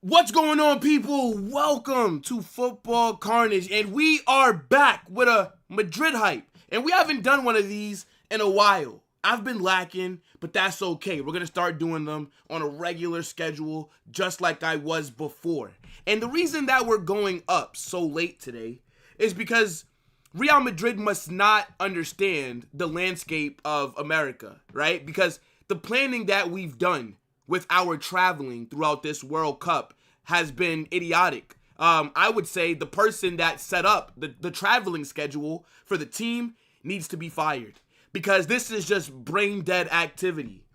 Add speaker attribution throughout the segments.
Speaker 1: What's going on, people? Welcome to Football Carnage, and we are back with a Madrid hype, and we haven't done one of these in a while. I've been lacking, but that's okay. We're going to start doing them on a regular schedule, just like I was before. And the reason that we're going up so late today is because Real Madrid must not understand the landscape of America, right? Because the planning that we've done with our traveling throughout this World Cup has been idiotic. I would say the person that set up the traveling schedule for the team needs to be fired, because this is just brain dead activity.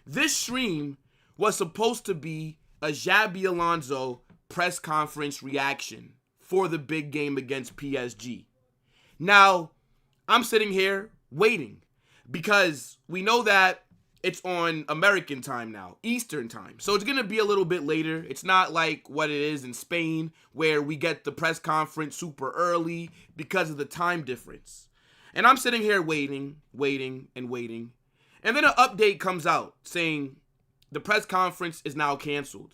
Speaker 1: This stream was supposed to be a Xabi Alonso press conference reaction for the big game against PSG. Now, I'm sitting here waiting because we know that it's on American time now, Eastern time. So it's going to be a little bit later. It's not like what it is in Spain where we get the press conference super early because of the time difference. And I'm sitting here waiting. And then an update comes out saying the press conference is now canceled.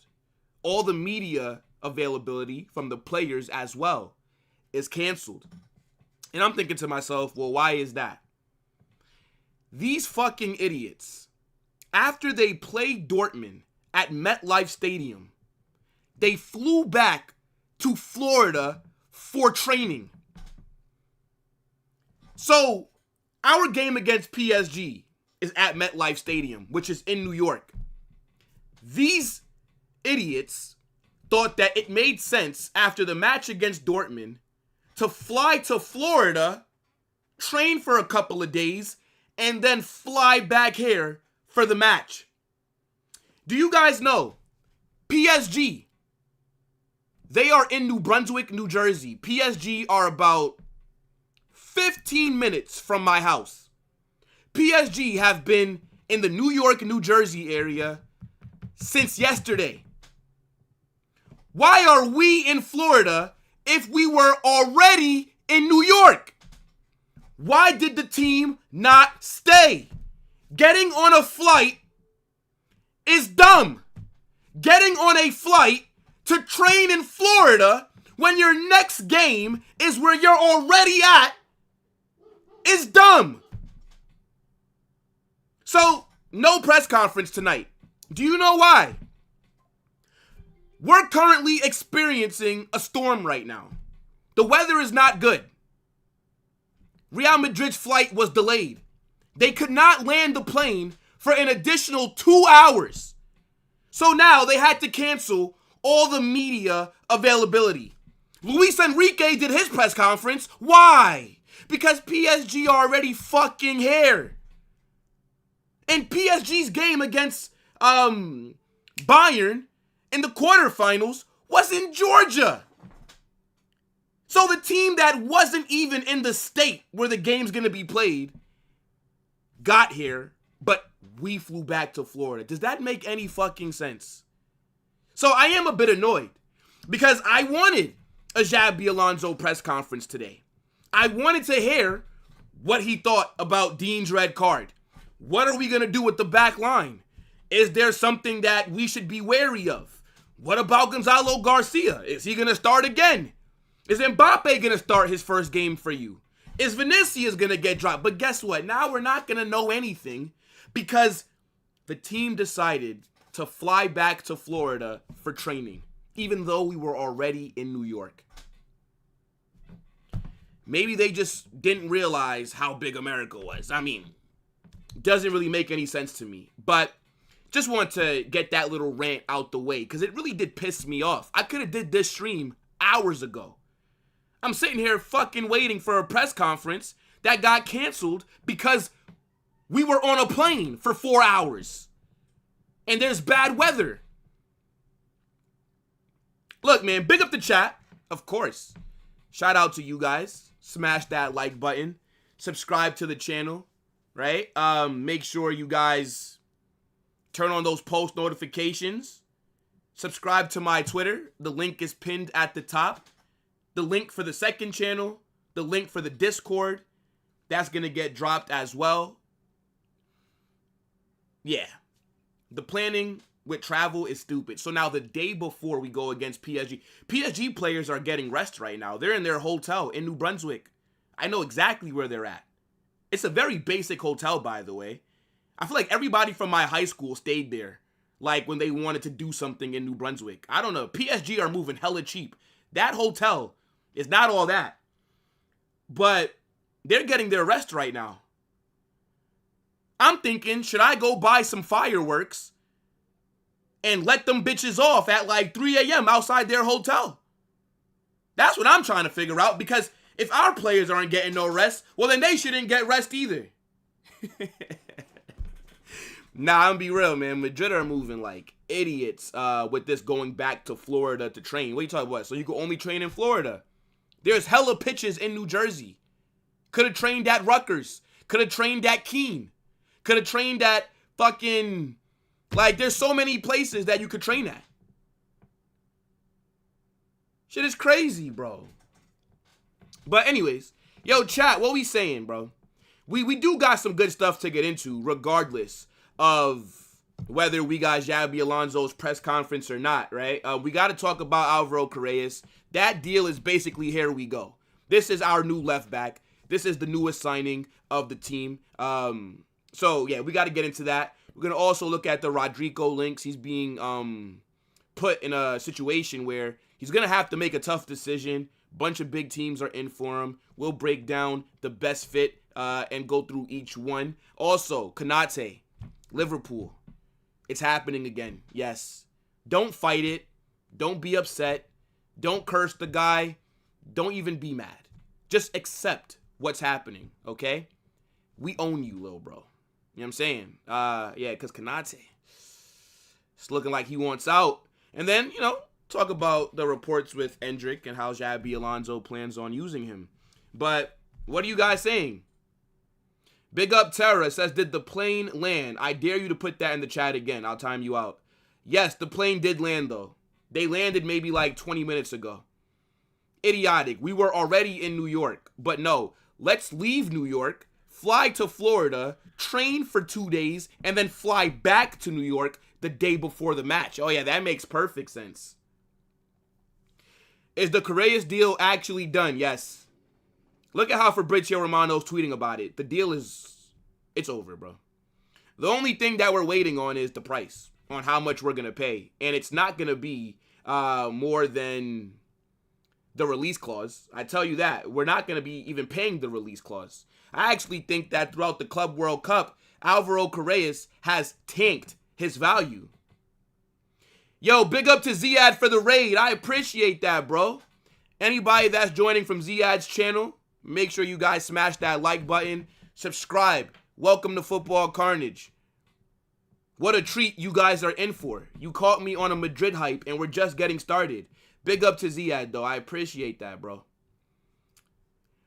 Speaker 1: All the media availability from the players as well is canceled. And I'm thinking to myself, well, why is that? These fucking idiots, after they played Dortmund at MetLife Stadium, they flew back to Florida for training. So, our game against PSG is at MetLife Stadium, which is in New York. These idiots thought that it made sense after the match against Dortmund to fly to Florida, train for a couple of days, and then fly back here for the match. Do you guys know PSG? They are in New Brunswick, New Jersey. PSG are about 15 minutes from my house. PSG have been in the New York, New Jersey area since yesterday. Why are we in Florida if we were already in New York? Why did the team not stay? Getting on a flight is dumb. Getting on a flight to train in Florida when your next game is where you're already at is dumb. So, no press conference tonight. Do you know why? We're currently experiencing a storm right now. The weather is not good. Real Madrid's flight was delayed. They could not land the plane for an additional 2 hours. So now they had to cancel all the media availability. Luis Enrique did his press conference. Why? Because PSG are already fucking here. And PSG's game against Bayern in the quarterfinals was in Georgia. So the team that wasn't even in the state where the game's going to be played got here, but we flew back to Florida. Does that make any fucking sense? So I am a bit annoyed because I wanted a Xabi Alonso press conference today. I wanted to hear what he thought about Dean's red card. What are we going to do with the back line? Is there something that we should be wary of? What about Gonzalo Garcia? Is he going to start again? Is Mbappe going to start his first game for you? Is Vinicius going to get dropped? But guess what? Now we're not going to know anything because the team decided to fly back to Florida for training, even though we were already in New York. Maybe they just didn't realize how big America was. I mean, doesn't really make any sense to me. But just want to get that little rant out the way because it really did piss me off. I could have did this stream hours ago. I'm sitting here fucking waiting for a press conference that got canceled because we were on a plane for 4 hours. And there's bad weather. Look, man, big up the chat, of course. Shout out to you guys. Smash that like button. Subscribe to the channel, right? Make sure you guys turn on those post notifications. Subscribe to my Twitter. The link is pinned at the top. The link for the second channel, the link for the Discord, that's going to get dropped as well. Yeah. The planning with travel is stupid. So now the day before we go against PSG players are getting rest right now. They're in their hotel in New Brunswick. I know exactly where they're at. It's a very basic hotel, by the way. I feel like everybody from my high school stayed there, like when they wanted to do something in New Brunswick. I don't know. PSG are moving hella cheap. That hotel is not all that. But they're getting their rest right now. I'm thinking, should I go buy some fireworks and let them bitches off at like 3 a.m. outside their hotel? That's what I'm trying to figure out, because if our players aren't getting no rest, well, then they shouldn't get rest either. Nah, I'm gonna be real, man. Madrid are moving like idiots with this going back to Florida to train. What are you talking about? So you can only train in Florida? There's hella pitches in New Jersey. Could have trained at Rutgers. Could have trained at Keene. Could have trained at fucking... Like, there's so many places that you could train at. Shit is crazy, bro. But anyways, yo, chat, what we saying, bro? We do got some good stuff to get into, regardless of whether we got Xabi Alonso's press conference or not, right? We got to talk about Alvaro Carreras. That deal is basically here we go. This is our new left back. This is the newest signing of the team. So, yeah, we got to get into that. We're going to also look at the Rodrygo links. He's being put in a situation where he's going to have to make a tough decision. Bunch of big teams are in for him. We'll break down the best fit and go through each one. Also, Konate, Liverpool. It's happening again. Yes. Don't fight it. Don't be upset. Don't curse the guy. Don't even be mad. Just accept what's happening, okay? We own you, little bro. You know what I'm saying? Yeah, because Konate, it's looking like he wants out. And then, you know, talk about the reports with Endrick and how Xabi Alonso plans on using him. But what are you guys saying? Big Up Terra says, did the plane land? I dare you to put that in the chat again. I'll time you out. Yes, the plane did land, though. They landed maybe like 20 minutes ago. Idiotic. We were already in New York. But no, let's leave New York, fly to Florida, train for 2 days, and then fly back to New York the day before the match. Oh, yeah, that makes perfect sense. Is the Carreras deal actually done? Yes. Look at how Fabrizio Romano's tweeting about it. The deal is, it's over, bro. The only thing that we're waiting on is the price, on how much we're going to pay. And it's not going to be more than the release clause. I tell you that. We're not going to be even paying the release clause. I actually think that throughout the Club World Cup, Alvaro Carreras has tanked his value. Yo, big up to Ziad for the raid. I appreciate that, bro. Anybody that's joining from Ziad's channel, make sure you guys smash that like button. Subscribe. Welcome to Football Carnage. What a treat you guys are in for. You caught me on a Madrid hype, and we're just getting started. Big up to Ziad, though. I appreciate that, bro.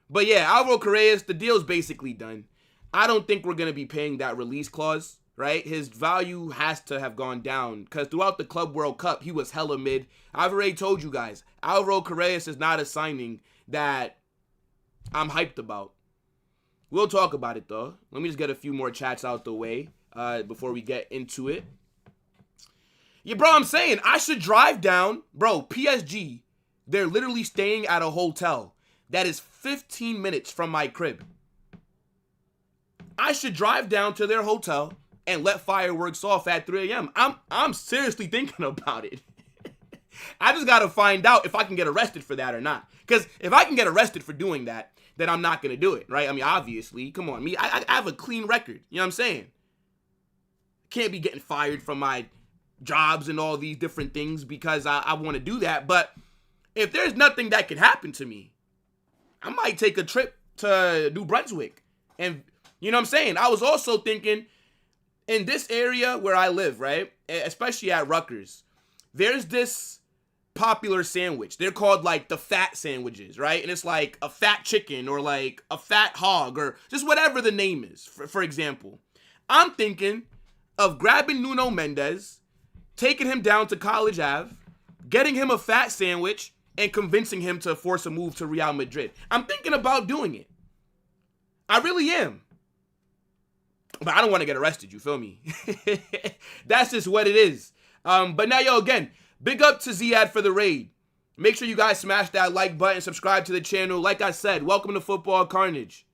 Speaker 1: But yeah, Alvaro Carreras, the deal's basically done. I don't think we're going to be paying that release clause, right? His value has to have gone down because throughout the Club World Cup, he was hella mid. I've already told you guys, Alvaro Carreras is not a signing that I'm hyped about. We'll talk about it, though. Let me just get a few more chats out the way before we get into it. Yeah, bro, I'm saying I should drive down. Bro, PSG, they're literally staying at a hotel that is 15 minutes from my crib. I should drive down to their hotel and let fireworks off at 3 a.m. I'm seriously thinking about it. I just got to find out if I can get arrested for that or not. Because if I can get arrested for doing that, then I'm not going to do it, right? I mean, obviously, come on. I have a clean record. You know what I'm saying? Can't be getting fired from my jobs and all these different things because I want to do that. But if there's nothing that could happen to me, I might take a trip to New Brunswick. And you know what I'm saying? I was also thinking in this area where I live, right? Especially at Rutgers, there's this popular sandwich. They're called like the fat sandwiches, right? And it's like a fat chicken or like a fat hog or just whatever the name is, for example. I'm thinking of grabbing Nuno Mendes, taking him down to College Ave, getting him a fat sandwich, and convincing him to force a move to Real Madrid. I'm thinking about doing it. I really am. But I don't want to get arrested, you feel me? That's just what it is. But now, yo, again, big up to Ziad for the raid. Make sure you guys smash that like button, subscribe to the channel. Like I said, welcome to Football Carnage.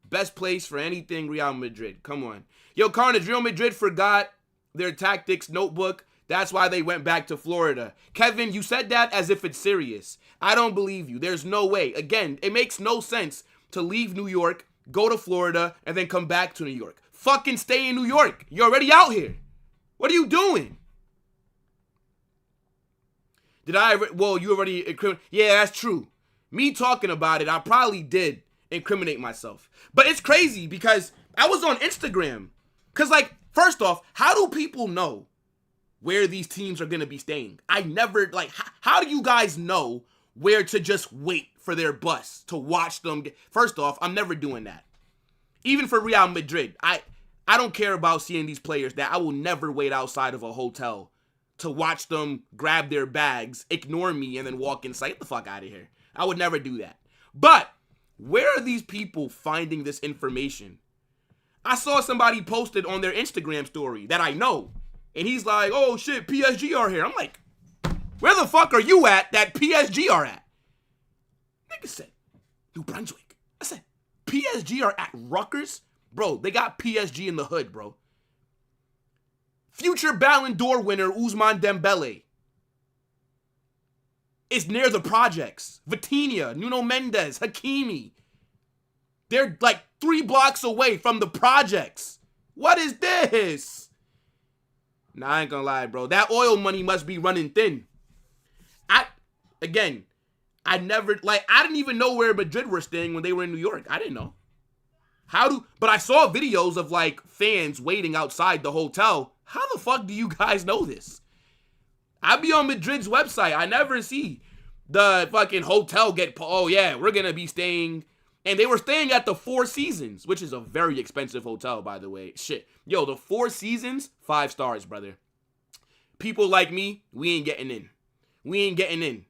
Speaker 1: Best place for anything Real Madrid. Come on. Yo, Carnage, Real Madrid forgot their tactics notebook. That's why they went back to Florida. Kevin, you said that as if it's serious. I don't believe you. There's no way. Again, it makes no sense to leave New York, go to Florida, and then come back to New York. Fucking stay in New York. You're already out here. What are you doing? Did I ever? Well, you already incriminated. Yeah, that's true. Me talking about it, I probably did incriminate myself. But it's crazy because I was on Instagram. Because, like, first off, how do people know where these teams are going to be staying? I never, like, how do you guys know where to just wait for their bus to watch them? First off, I'm never doing that. Even for Real Madrid, I don't care about seeing these players that I will never wait outside of a hotel to watch them grab their bags, ignore me, and then walk inside. Get the fuck out of here. I would never do that. But where are these people finding this information? I saw somebody posted on their Instagram story that I know, and he's like, oh shit, PSG are here. I'm like, where the fuck are you at that PSG are at? Nigga said, New Brunswick. I said, PSG are at Rutgers? Bro, they got PSG in the hood, bro. Future Ballon d'Or winner Ousmane Dembele is near the projects. Vitinha, Nuno Mendes, Hakimi. They're like 3 blocks away from the projects. What is this? Nah, I ain't gonna lie, bro. That oil money must be running thin. I didn't even know where Madrid were staying when they were in New York. I didn't know. But I saw videos of like fans waiting outside the hotel. How the fuck do you guys know this? I be on Madrid's website. I never see the fucking hotel oh yeah, we're gonna be staying. And they were staying at the Four Seasons, which is a very expensive hotel, by the way. Shit. Yo, the Four Seasons, 5 stars, brother. People like me, we ain't getting in. We ain't getting in.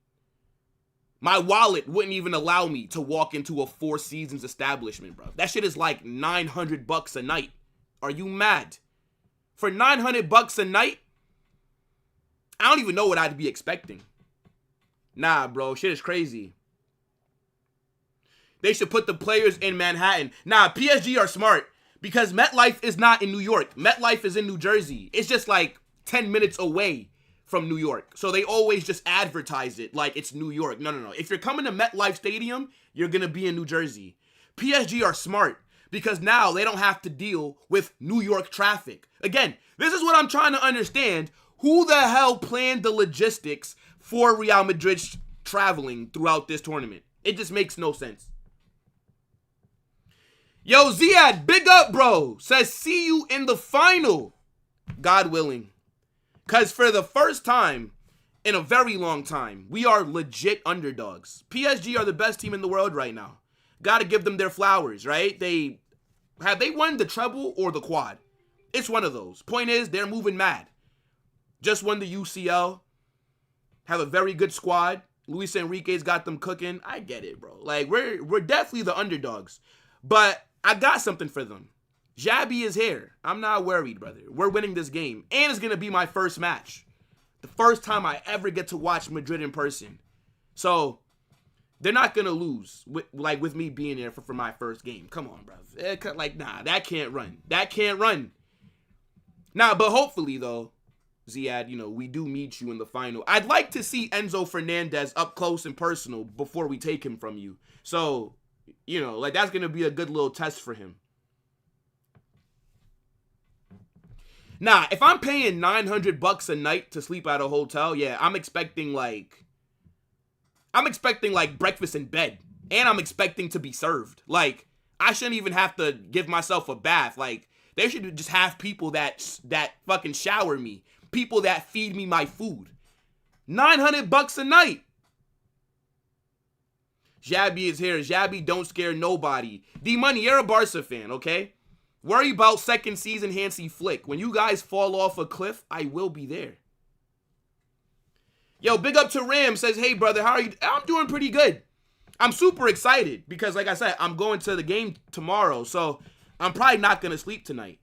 Speaker 1: My wallet wouldn't even allow me to walk into a Four Seasons establishment, bro. That shit is like $900 a night. Are you mad? For $900 a night? I don't even know what I'd be expecting. Nah, bro, shit is crazy. They should put the players in Manhattan. Nah, PSG are smart because MetLife is not in New York. MetLife is in New Jersey. It's just like 10 minutes away from New York. So they always just advertise it like it's New York. No. If you're coming to MetLife Stadium, you're going to be in New Jersey. PSG are smart because now they don't have to deal with New York traffic. Again, this is what I'm trying to understand. Who the hell planned the logistics for Real Madrid traveling throughout this tournament? It just makes no sense. Yo, Ziad, big up, bro. Says, see you in the final. God willing. Because for the first time in a very long time, we are legit underdogs. PSG are the best team in the world right now. Got to give them their flowers, right? Have they won the treble or the quad? It's one of those. Point is, they're moving mad. Just won the UCL. Have a very good squad. Luis Enrique's got them cooking. I get it, bro. Like, we're definitely the underdogs. But I got something for them. Xabi is here. I'm not worried, brother. We're winning this game. And it's going to be my first match. The first time I ever get to watch Madrid in person. So, they're not going to lose with me being there for my first game. Come on, bro. Nah, that can't run. That can't run. Nah, but hopefully, though, Ziad, we do meet you in the final. I'd like to see Enzo Fernandez up close and personal before we take him from you. So, that's going to be a good little test for him. Nah, if I'm paying $900 a night to sleep at a hotel, yeah, I'm expecting breakfast in bed. And I'm expecting to be served. Like, I shouldn't even have to give myself a bath. Like, they should just have people that fucking shower me. People that feed me my food. $900 a night. Xabi is here. Xabi don't scare nobody. D-Money, you're a Barca fan, okay? Worry about second season Hansi Flick. When you guys fall off a cliff, I will be there. Yo, big up to Ram. Says, hey, brother, how are you? I'm doing pretty good. I'm super excited because, like I said, I'm going to the game tomorrow. So, I'm probably not going to sleep tonight.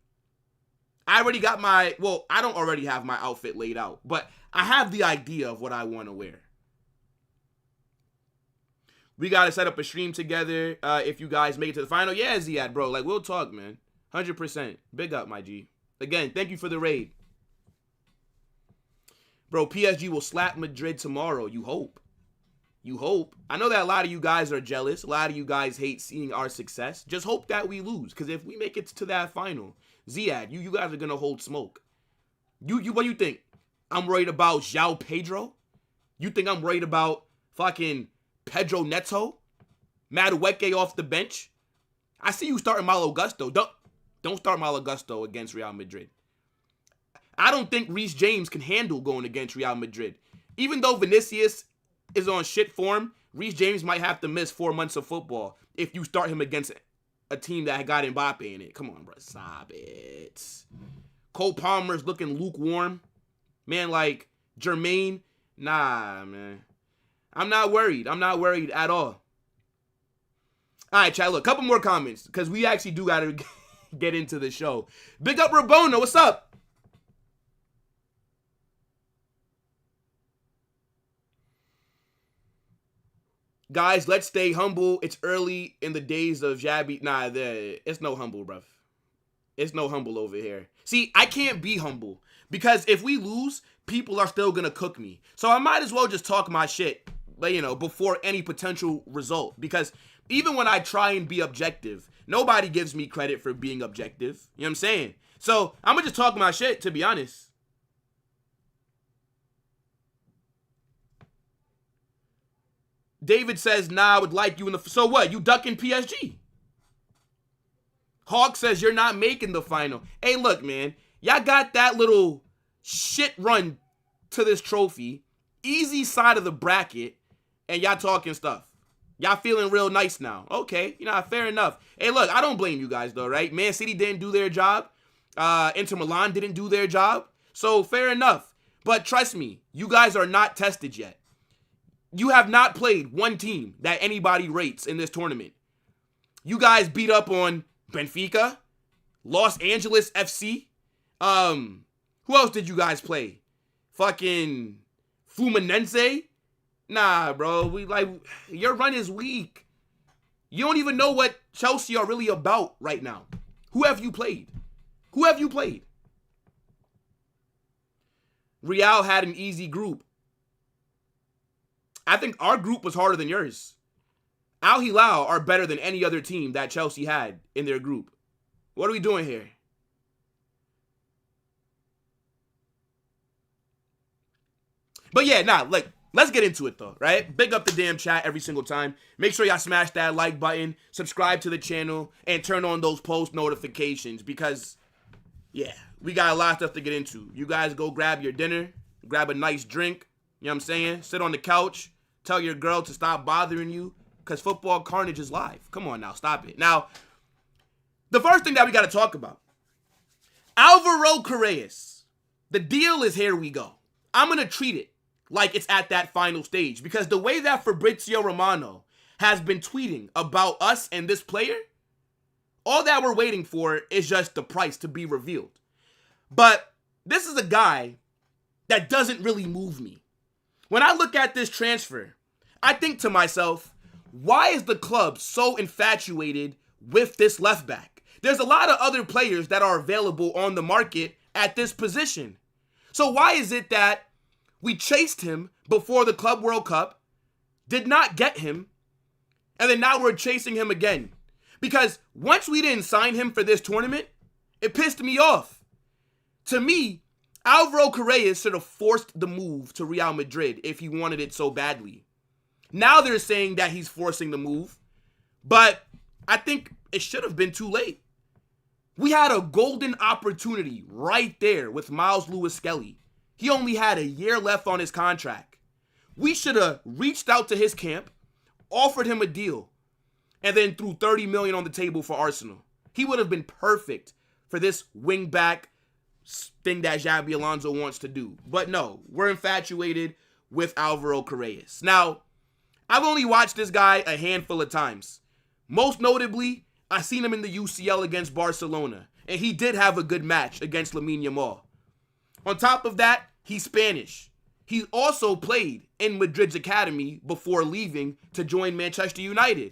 Speaker 1: I already got my, well, I don't already have my outfit laid out, but I have the idea of what I want to wear. We got to set up a stream together if you guys make it to the final. Yeah, Ziad, bro. Like, we'll talk, man. 100%. Big up, my G. Again, thank you for the raid. Bro, PSG will slap Madrid tomorrow. You hope. You hope. I know that a lot of you guys are jealous. A lot of you guys hate seeing our success. Just hope that we lose. Because if we make it to that final, Ziad, you guys are going to hold smoke. What do you think? I'm worried about João Pedro? You think I'm worried about fucking Pedro Neto? Madueke off the bench? I see you starting Malo Gusto. Don't start Malo Gusto against Real Madrid. I don't think Reece James can handle going against Real Madrid. Even though Vinicius is on shit form, Reece James might have to miss 4 months of football if you start him against a team that got Mbappe in it. Come on, bro. Stop it. Cole Palmer's looking lukewarm. Man, like, Jermaine, nah, man. I'm not worried. I'm not worried at all. All right, chat, look, a couple more comments, because we actually do got to get into the show. Big up Rabona, what's up? Guys, let's stay humble. It's early in the days of Xabi. Nah, it's no humble, bruv. It's no humble over here. See, I can't be humble because if we lose, people are still going to cook me. So I might as well just talk my shit, you know, before any potential result. Because even when I try and be objective, nobody gives me credit for being objective. You know what I'm saying? So I'm going to just talk my shit, to be honest. David says, nah, I would like you in the... So what? You ducking PSG? Hawk says you're not making the final. Hey, look, man. Y'all got that little shit run to this trophy. Easy side of the bracket. And y'all talking stuff. Y'all feeling real nice now. Okay, you know, fair enough. Hey, look, I don't blame you guys, though, right? Man City didn't do their job. Inter Milan didn't do their job. So, fair enough. But trust me, you guys are not tested yet. You have not played one team that anybody rates in this tournament. You guys beat up on Benfica, Los Angeles FC. Who else did you guys play? Fucking Fluminense? Nah, bro. Your run is weak. You don't even know what Chelsea are really about right now. Who have you played? Who have you played? Real had an easy group. I think our group was harder than yours. Al Hilal are better than any other team that Chelsea had in their group. What are we doing here? But yeah, let's get into it though, right? Big up the damn chat every single time. Make sure y'all smash that like button, subscribe to the channel, and turn on those post notifications because, yeah, we got a lot of stuff to get into. You guys go grab your dinner, grab a nice drink, you know what I'm saying? Sit on the couch, tell your girl to stop bothering you because Football Carnage is live. Come on now, stop it. Now, the first thing that we got to talk about, Alvaro Carreras. The deal is here we go. I'm going to treat it like it's at that final stage because the way that Fabrizio Romano has been tweeting about us and this player, all that we're waiting for is just the price to be revealed. But this is a guy that doesn't really move me. When I look at this transfer, I think to myself, why is the club so infatuated with this left back? There's a lot of other players that are available on the market at this position. So why is it that we chased him before the Club World Cup, did not get him, and then now we're chasing him again? Because once we didn't sign him for this tournament, it pissed me off. To me, Alvaro Carreras should have forced the move to Real Madrid if he wanted it so badly. Now they're saying that he's forcing the move, but I think it should have been too late. We had a golden opportunity right there with Miles Lewis-Skelly. He only had a year left on his contract. We should have reached out to his camp, offered him a deal, and then threw $30 million on the table for Arsenal. He would have been perfect for this wing-back thing that Xabi Alonso wants to do. But no, we're infatuated with Alvaro Carreras. Now, I've only watched this guy a handful of times. Most notably, I seen him in the UCL against Barcelona. And he did have a good match against Lamine Yamal. On top of that, he's Spanish. He also played in Madrid's academy before leaving to join Manchester United.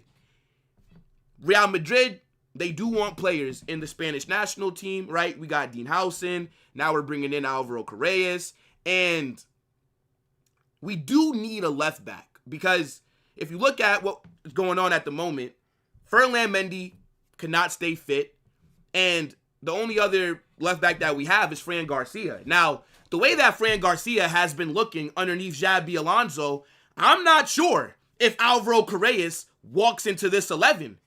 Speaker 1: Real Madrid, they do want players in the Spanish national team, right? We got Dean Howson. Now we're bringing in Alvaro Carreras. And we do need a left back because if you look at what's going on at the moment, Ferland Mendy cannot stay fit. And the only other left back that we have is Fran Garcia. Now, the way that Fran Garcia has been looking underneath Xabi Alonso, I'm not sure if Alvaro Carreras walks into this 11.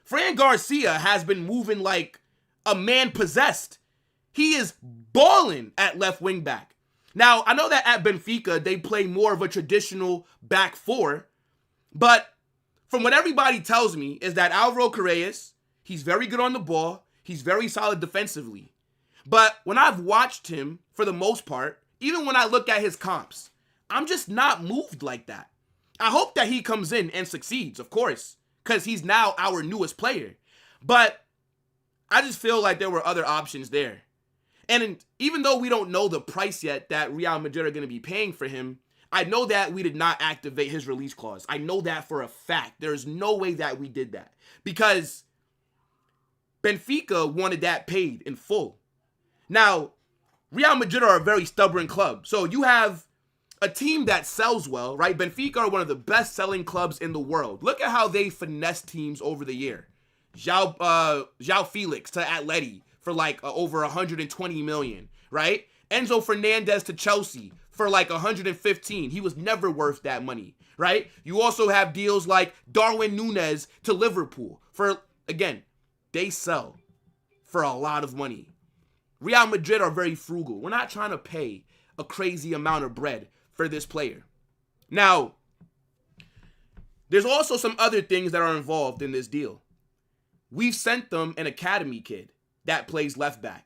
Speaker 1: Fran Garcia has been moving like a man possessed. He is balling at left wing back. Now, I know that at Benfica, they play more of a traditional back four, but from what everybody tells me is that Alvaro Carreras, he's very good on the ball. He's very solid defensively. But when I've watched him, for the most part, even when I look at his comps, I'm just not moved like that. I hope that he comes in and succeeds, of course, because he's now our newest player. But I just feel like there were other options there. And even though we don't know the price yet that Real Madrid are going to be paying for him, I know that we did not activate his release clause. I know that for a fact. There's no way that we did that because Benfica wanted that paid in full. Now, Real Madrid are a very stubborn club. So you have a team that sells well, right? Benfica are one of the best-selling clubs in the world. Look at how they finesse teams over the year. João Felix to Atleti for like over 120 million, right? Enzo Fernandez to Chelsea for like 115. He was never worth that money, right? You also have deals like Darwin Núñez to Liverpool for, again, they sell for a lot of money. Real Madrid are very frugal. We're not trying to pay a crazy amount of bread for this player. Now, there's also some other things that are involved in this deal. We've sent them an academy kid that plays left back.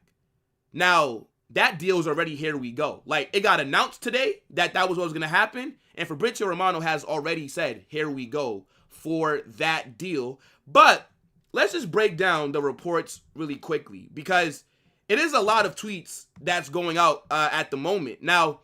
Speaker 1: Now, that deal is already here we go. Like, it got announced today that that was what was going to happen. And Fabrizio Romano has already said, here we go for that deal. But let's just break down the reports really quickly because it is a lot of tweets that's going out at the moment. Now,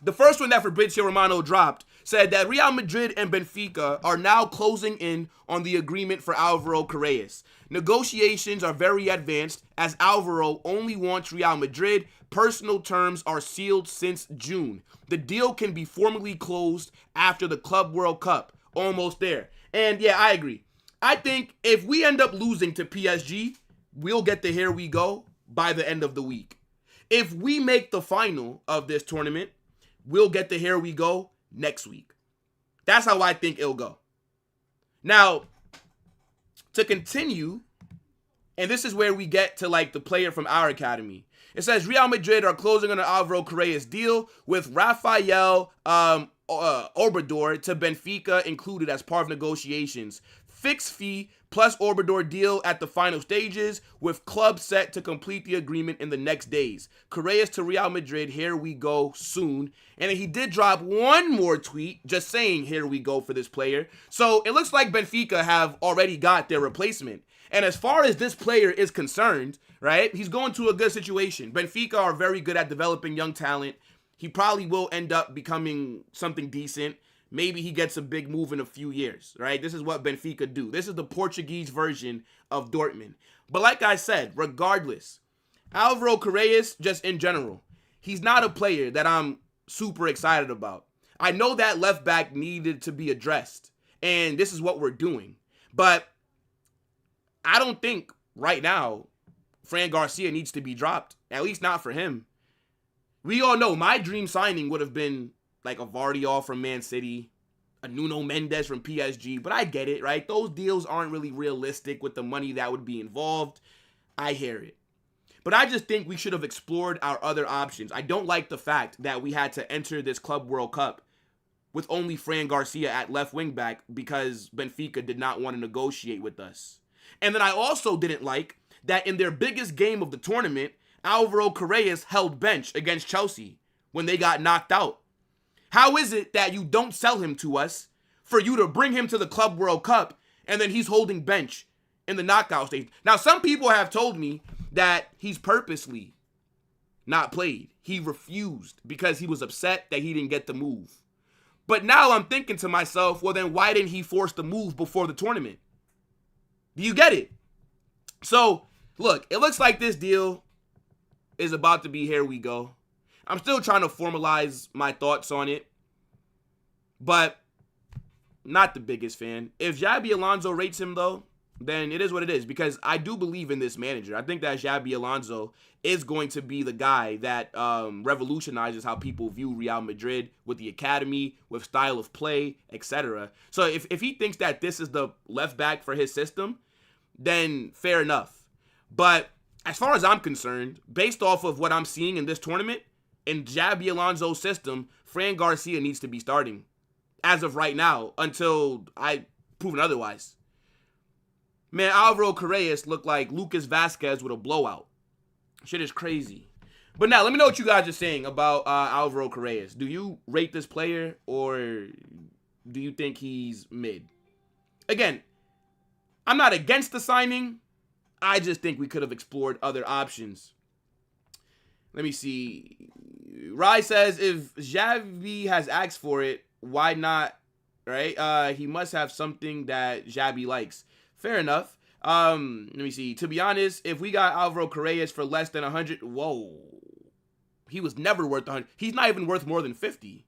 Speaker 1: the first one that Fabrizio Romano dropped said that Real Madrid and Benfica are now closing in on the agreement for Alvaro Carreras. Negotiations are very advanced as Alvaro only wants Real Madrid. Personal terms are sealed since June. The deal can be formally closed after the Club World Cup. Almost there. And yeah, I agree. I think if we end up losing to PSG, we'll get the here we go by the end of the week. If we make the final of this tournament, we'll get the here we go next week. That's how I think it'll go. Now, to continue, and this is where we get to like the player from our academy. It says Real Madrid are closing on an Alvaro Carreras deal with Rafael Obrador to Benfica included as part of negotiations. Fixed fee plus Obrador deal at the final stages with club set to complete the agreement in the next days. Carreras to Real Madrid, here we go soon. And he did drop one more tweet just saying here we go for this player. So it looks like Benfica have already got their replacement. And as far as this player is concerned, right, he's going to a good situation. Benfica are very good at developing young talent. He probably will end up becoming something decent. Maybe he gets a big move in a few years, right? This is what Benfica do. This is the Portuguese version of Dortmund. But like I said, regardless, Alvaro Carreras, just in general, he's not a player that I'm super excited about. I know that left back needed to be addressed, and this is what we're doing. But I don't think right now Fran Garcia needs to be dropped, at least not for him. We all know my dream signing would have been like a Vardiol from Man City, a Nuno Mendes from PSG, but I get it, right? Those deals aren't really realistic with the money that would be involved. I hear it. But I just think we should have explored our other options. I don't like the fact that we had to enter this Club World Cup with only Fran Garcia at left wing back because Benfica did not want to negotiate with us. And then I also didn't like that in their biggest game of the tournament, Alvaro Carreras held bench against Chelsea when they got knocked out. How is it that you don't sell him to us for you to bring him to the Club World Cup and then he's holding bench in the knockout stage? Now, some people have told me that he's purposely not played. He refused because he was upset that he didn't get the move. But now I'm thinking to myself, well, then why didn't he force the move before the tournament? Do you get it? So, look, it looks like this deal is about to be here we go. I'm still trying to formalize my thoughts on it, but not the biggest fan. If Xabi Alonso rates him, though, then it is what it is, because I do believe in this manager. I think that Xabi Alonso is going to be the guy that revolutionizes how people view Real Madrid with the academy, with style of play, etc. So if he thinks that this is the left back for his system, then fair enough. But as far as I'm concerned, based off of what I'm seeing in this tournament, in Xabi Alonso's system, Fran Garcia needs to be starting as of right now until I proven otherwise. Man, Alvaro Carreras looked like Lucas Vazquez with a blowout. Shit is crazy. But now, let me know what you guys are saying about Alvaro Carreras. Do you rate this player, or do you think he's mid? Again, I'm not against the signing. I just think we could have explored other options. Let me see. Rai says, if Xavi has asked for it, why not? Right? He must have something that Xabi likes. Fair enough. Let me see. To be honest, if we got Alvaro Carreras for less than 100, whoa. He was never worth 100. He's not even worth more than 50.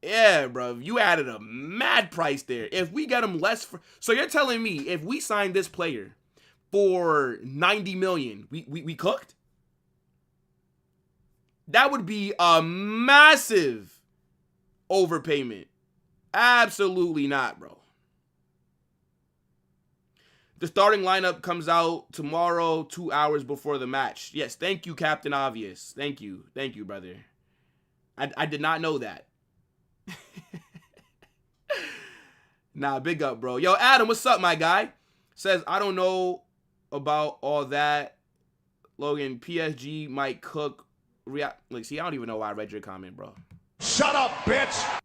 Speaker 1: Yeah, bro. You added a mad price there. If we get him less for... So you're telling me if we sign this player for 90 million, we cooked? That would be a massive overpayment. Absolutely not, bro. The starting lineup comes out tomorrow, 2 hours before the match. Yes, thank you, Captain Obvious. Thank you. Thank you, brother. I did not know that. Nah, big up, bro. Yo, Adam, what's up, my guy? Says, I don't know about all that. Logan, PSG might cook. Like, see, I don't even know why I read your comment, bro.
Speaker 2: Shut up, bitch!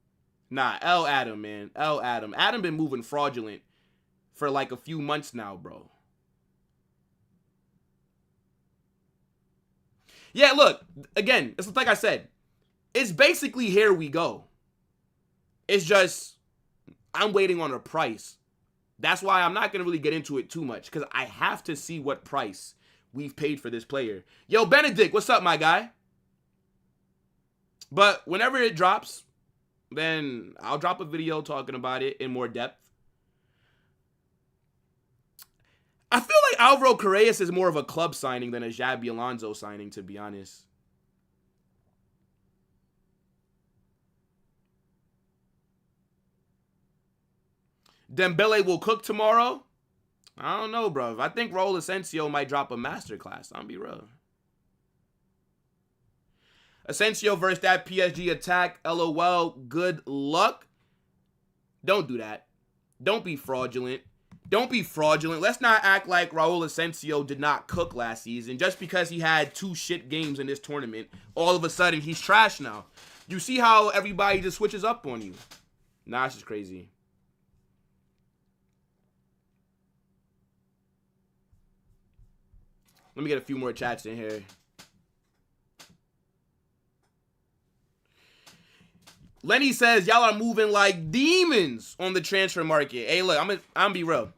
Speaker 1: Nah, L Adam, man. L Adam. Adam been moving fraudulent for like a few months now, bro. Yeah, look, again, it's like I said, it's basically here we go. It's just, I'm waiting on a price. That's why I'm not going to really get into it too much, because I have to see what price we've paid for this player. Yo, Benedict, what's up, my guy? But whenever it drops, then I'll drop a video talking about it in more depth. I feel like Alvaro Carreras is more of a club signing than a Xabi Alonso signing, to be honest. Dembele will cook tomorrow? I don't know, bro. I think Raul Asensio might drop a masterclass. I'll be real. Asensio versus that PSG attack. LOL. Good luck. Don't do that. Don't be fraudulent. Don't be fraudulent. Let's not act like Raul Asensio did not cook last season. Just because he had 2 shit games in this tournament, all of a sudden he's trash now. You see how everybody just switches up on you? Nah, it's just crazy. Let me get a few more chats in here. Lenny says, y'all are moving like demons on the transfer market. Hey, look, I'm gonna be real.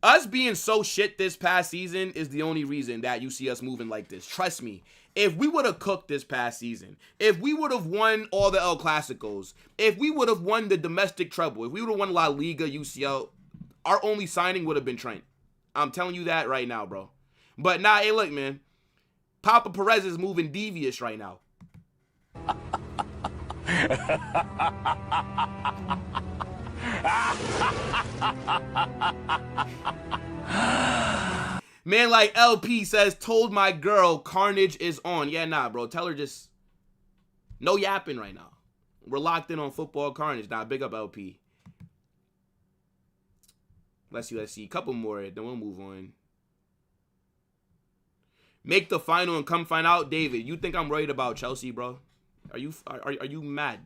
Speaker 1: Us being so shit this past season is the only reason that you see us moving like this. Trust me. If we would have cooked this past season, if we would have won all the El Clasicos, if we would have won the domestic treble, if we would have won La Liga, UCL, our only signing would have been Trent. I'm telling you that right now, bro. But nah, hey, look, man. Papa Perez is moving devious right now. Man like LP says, told my girl Carnage is on. Yeah, nah, bro. Tell her just no yapping right now. We're locked in on football Carnage. Nah, big up LP. Let's see. A couple more, then we'll move on. Make the final and come find out. David, you think I'm worried about Chelsea, bro? Are you mad?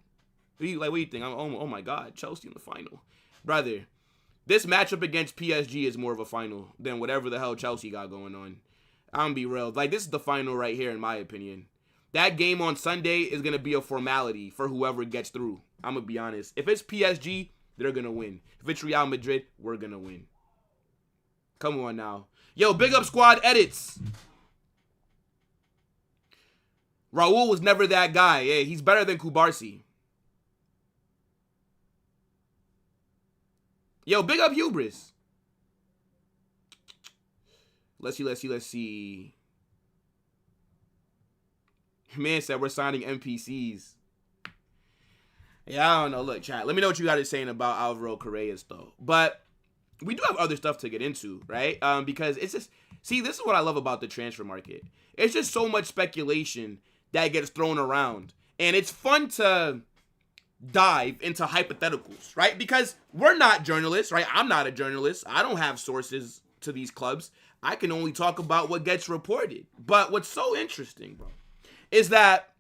Speaker 1: What do you think? Oh my God, Chelsea in the final. Brother, This matchup against PSG is more of a final than whatever the hell Chelsea got going on. I'm gonna be real. Like, this is the final right here, in my opinion. That game on Sunday is gonna be a formality for whoever gets through. I'm gonna be honest. If it's PSG, they're gonna win. If it's Real Madrid, we're gonna win. Come on now. Yo, big up squad edits. Raul was never that guy. Yeah, he's better than Kubarsi. Yo, big up Hubris. Let's see. Man said we're signing NPCs. Yeah, I don't know. Look, chat. Let me know what you guys are saying about Alvaro Carreras, though. But we do have other stuff to get into, right? Because it's just... See, this is what I love about the transfer market. It's just so much speculation that gets thrown around. And it's fun to dive into hypotheticals, right? Because we're not journalists, right? I'm not a journalist. I don't have sources to these clubs. I can only talk about what gets reported. But what's so interesting, bro, is that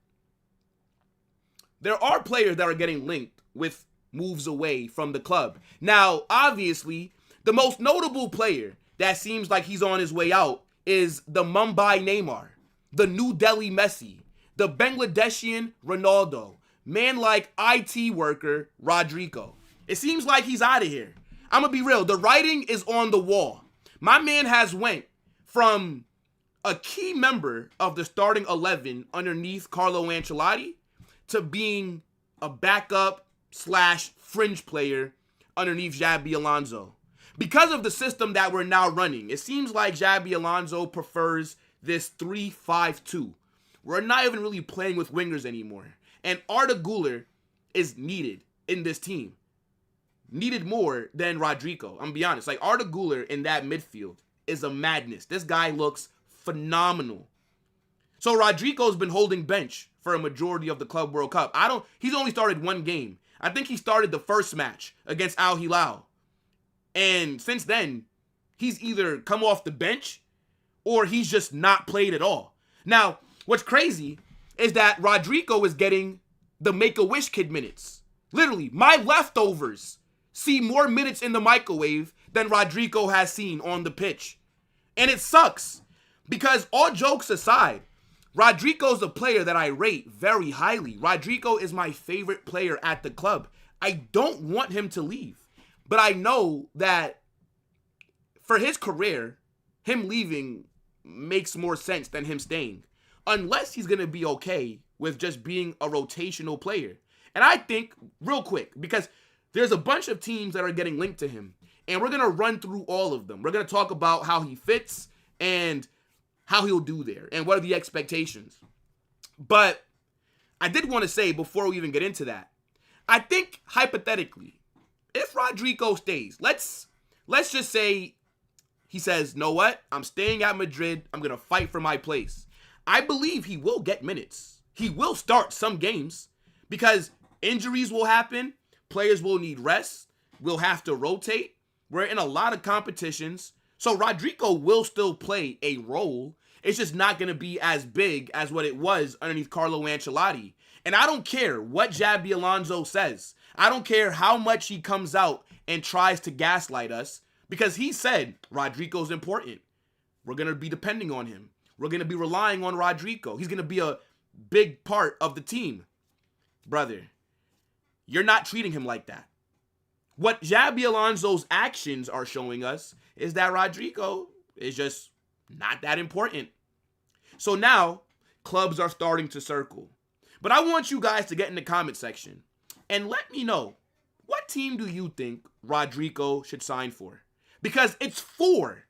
Speaker 1: there are players that are getting linked with moves away from the club. Now, obviously, the most notable player that seems like he's on his way out is the Mumbai Neymar, the New Delhi Messi, the Bangladeshian Ronaldo, man like IT worker Rodrygo. It seems like he's out of here. I'm gonna be real. The writing is on the wall. My man has went from a key member of the starting 11 underneath Carlo Ancelotti to being a backup / fringe player underneath Xabi Alonso. Because of the system that we're now running, it seems like Xabi Alonso prefers this 3-5-2. We're not even really playing with wingers anymore. And Arda Güler is needed in this team. Needed more than Rodrygo. I'm gonna be honest. Like, Arda Güler in that midfield is a madness. This guy looks phenomenal. So Rodrygo's been holding bench for a majority of the Club World Cup. He's only started one game. I think he started the first match against Al Hilal. And since then, he's either come off the bench or he's just not played at all. Now, what's crazy is that Rodrygo is getting the Make-A-Wish kid minutes. Literally, my leftovers see more minutes in the microwave than Rodrygo has seen on the pitch. And it sucks because, all jokes aside, Rodrygo's a player that I rate very highly. Rodrygo is my favorite player at the club. I don't want him to leave. But I know that for his career, him leaving makes more sense than him staying. Unless he's going to be okay with just being a rotational player. And I think, real quick, because there's a bunch of teams that are getting linked to him. And we're going to run through all of them. We're going to talk about how he fits and how he'll do there. And what are the expectations. But I did want to say, before we even get into that, I think, hypothetically, if Rodrygo stays, let's just say he says, know what? I'm staying at Madrid. I'm going to fight for my place. I believe he will get minutes. He will start some games because injuries will happen. Players will need rest. We'll have to rotate. We're in a lot of competitions. So Rodrygo will still play a role. It's just not going to be as big as what it was underneath Carlo Ancelotti. And I don't care what Xabi Alonso says. I don't care how much he comes out and tries to gaslight us because he said Rodrygo's important. We're going to be depending on him. We're going to be relying on Rodrygo. He's going to be a big part of the team. Brother, you're not treating him like that. What Xabi Alonso's actions are showing us is that Rodrygo is just not that important. So now, clubs are starting to circle. But I want you guys to get in the comment section and let me know, what team do you think Rodrygo should sign for? Because it's 4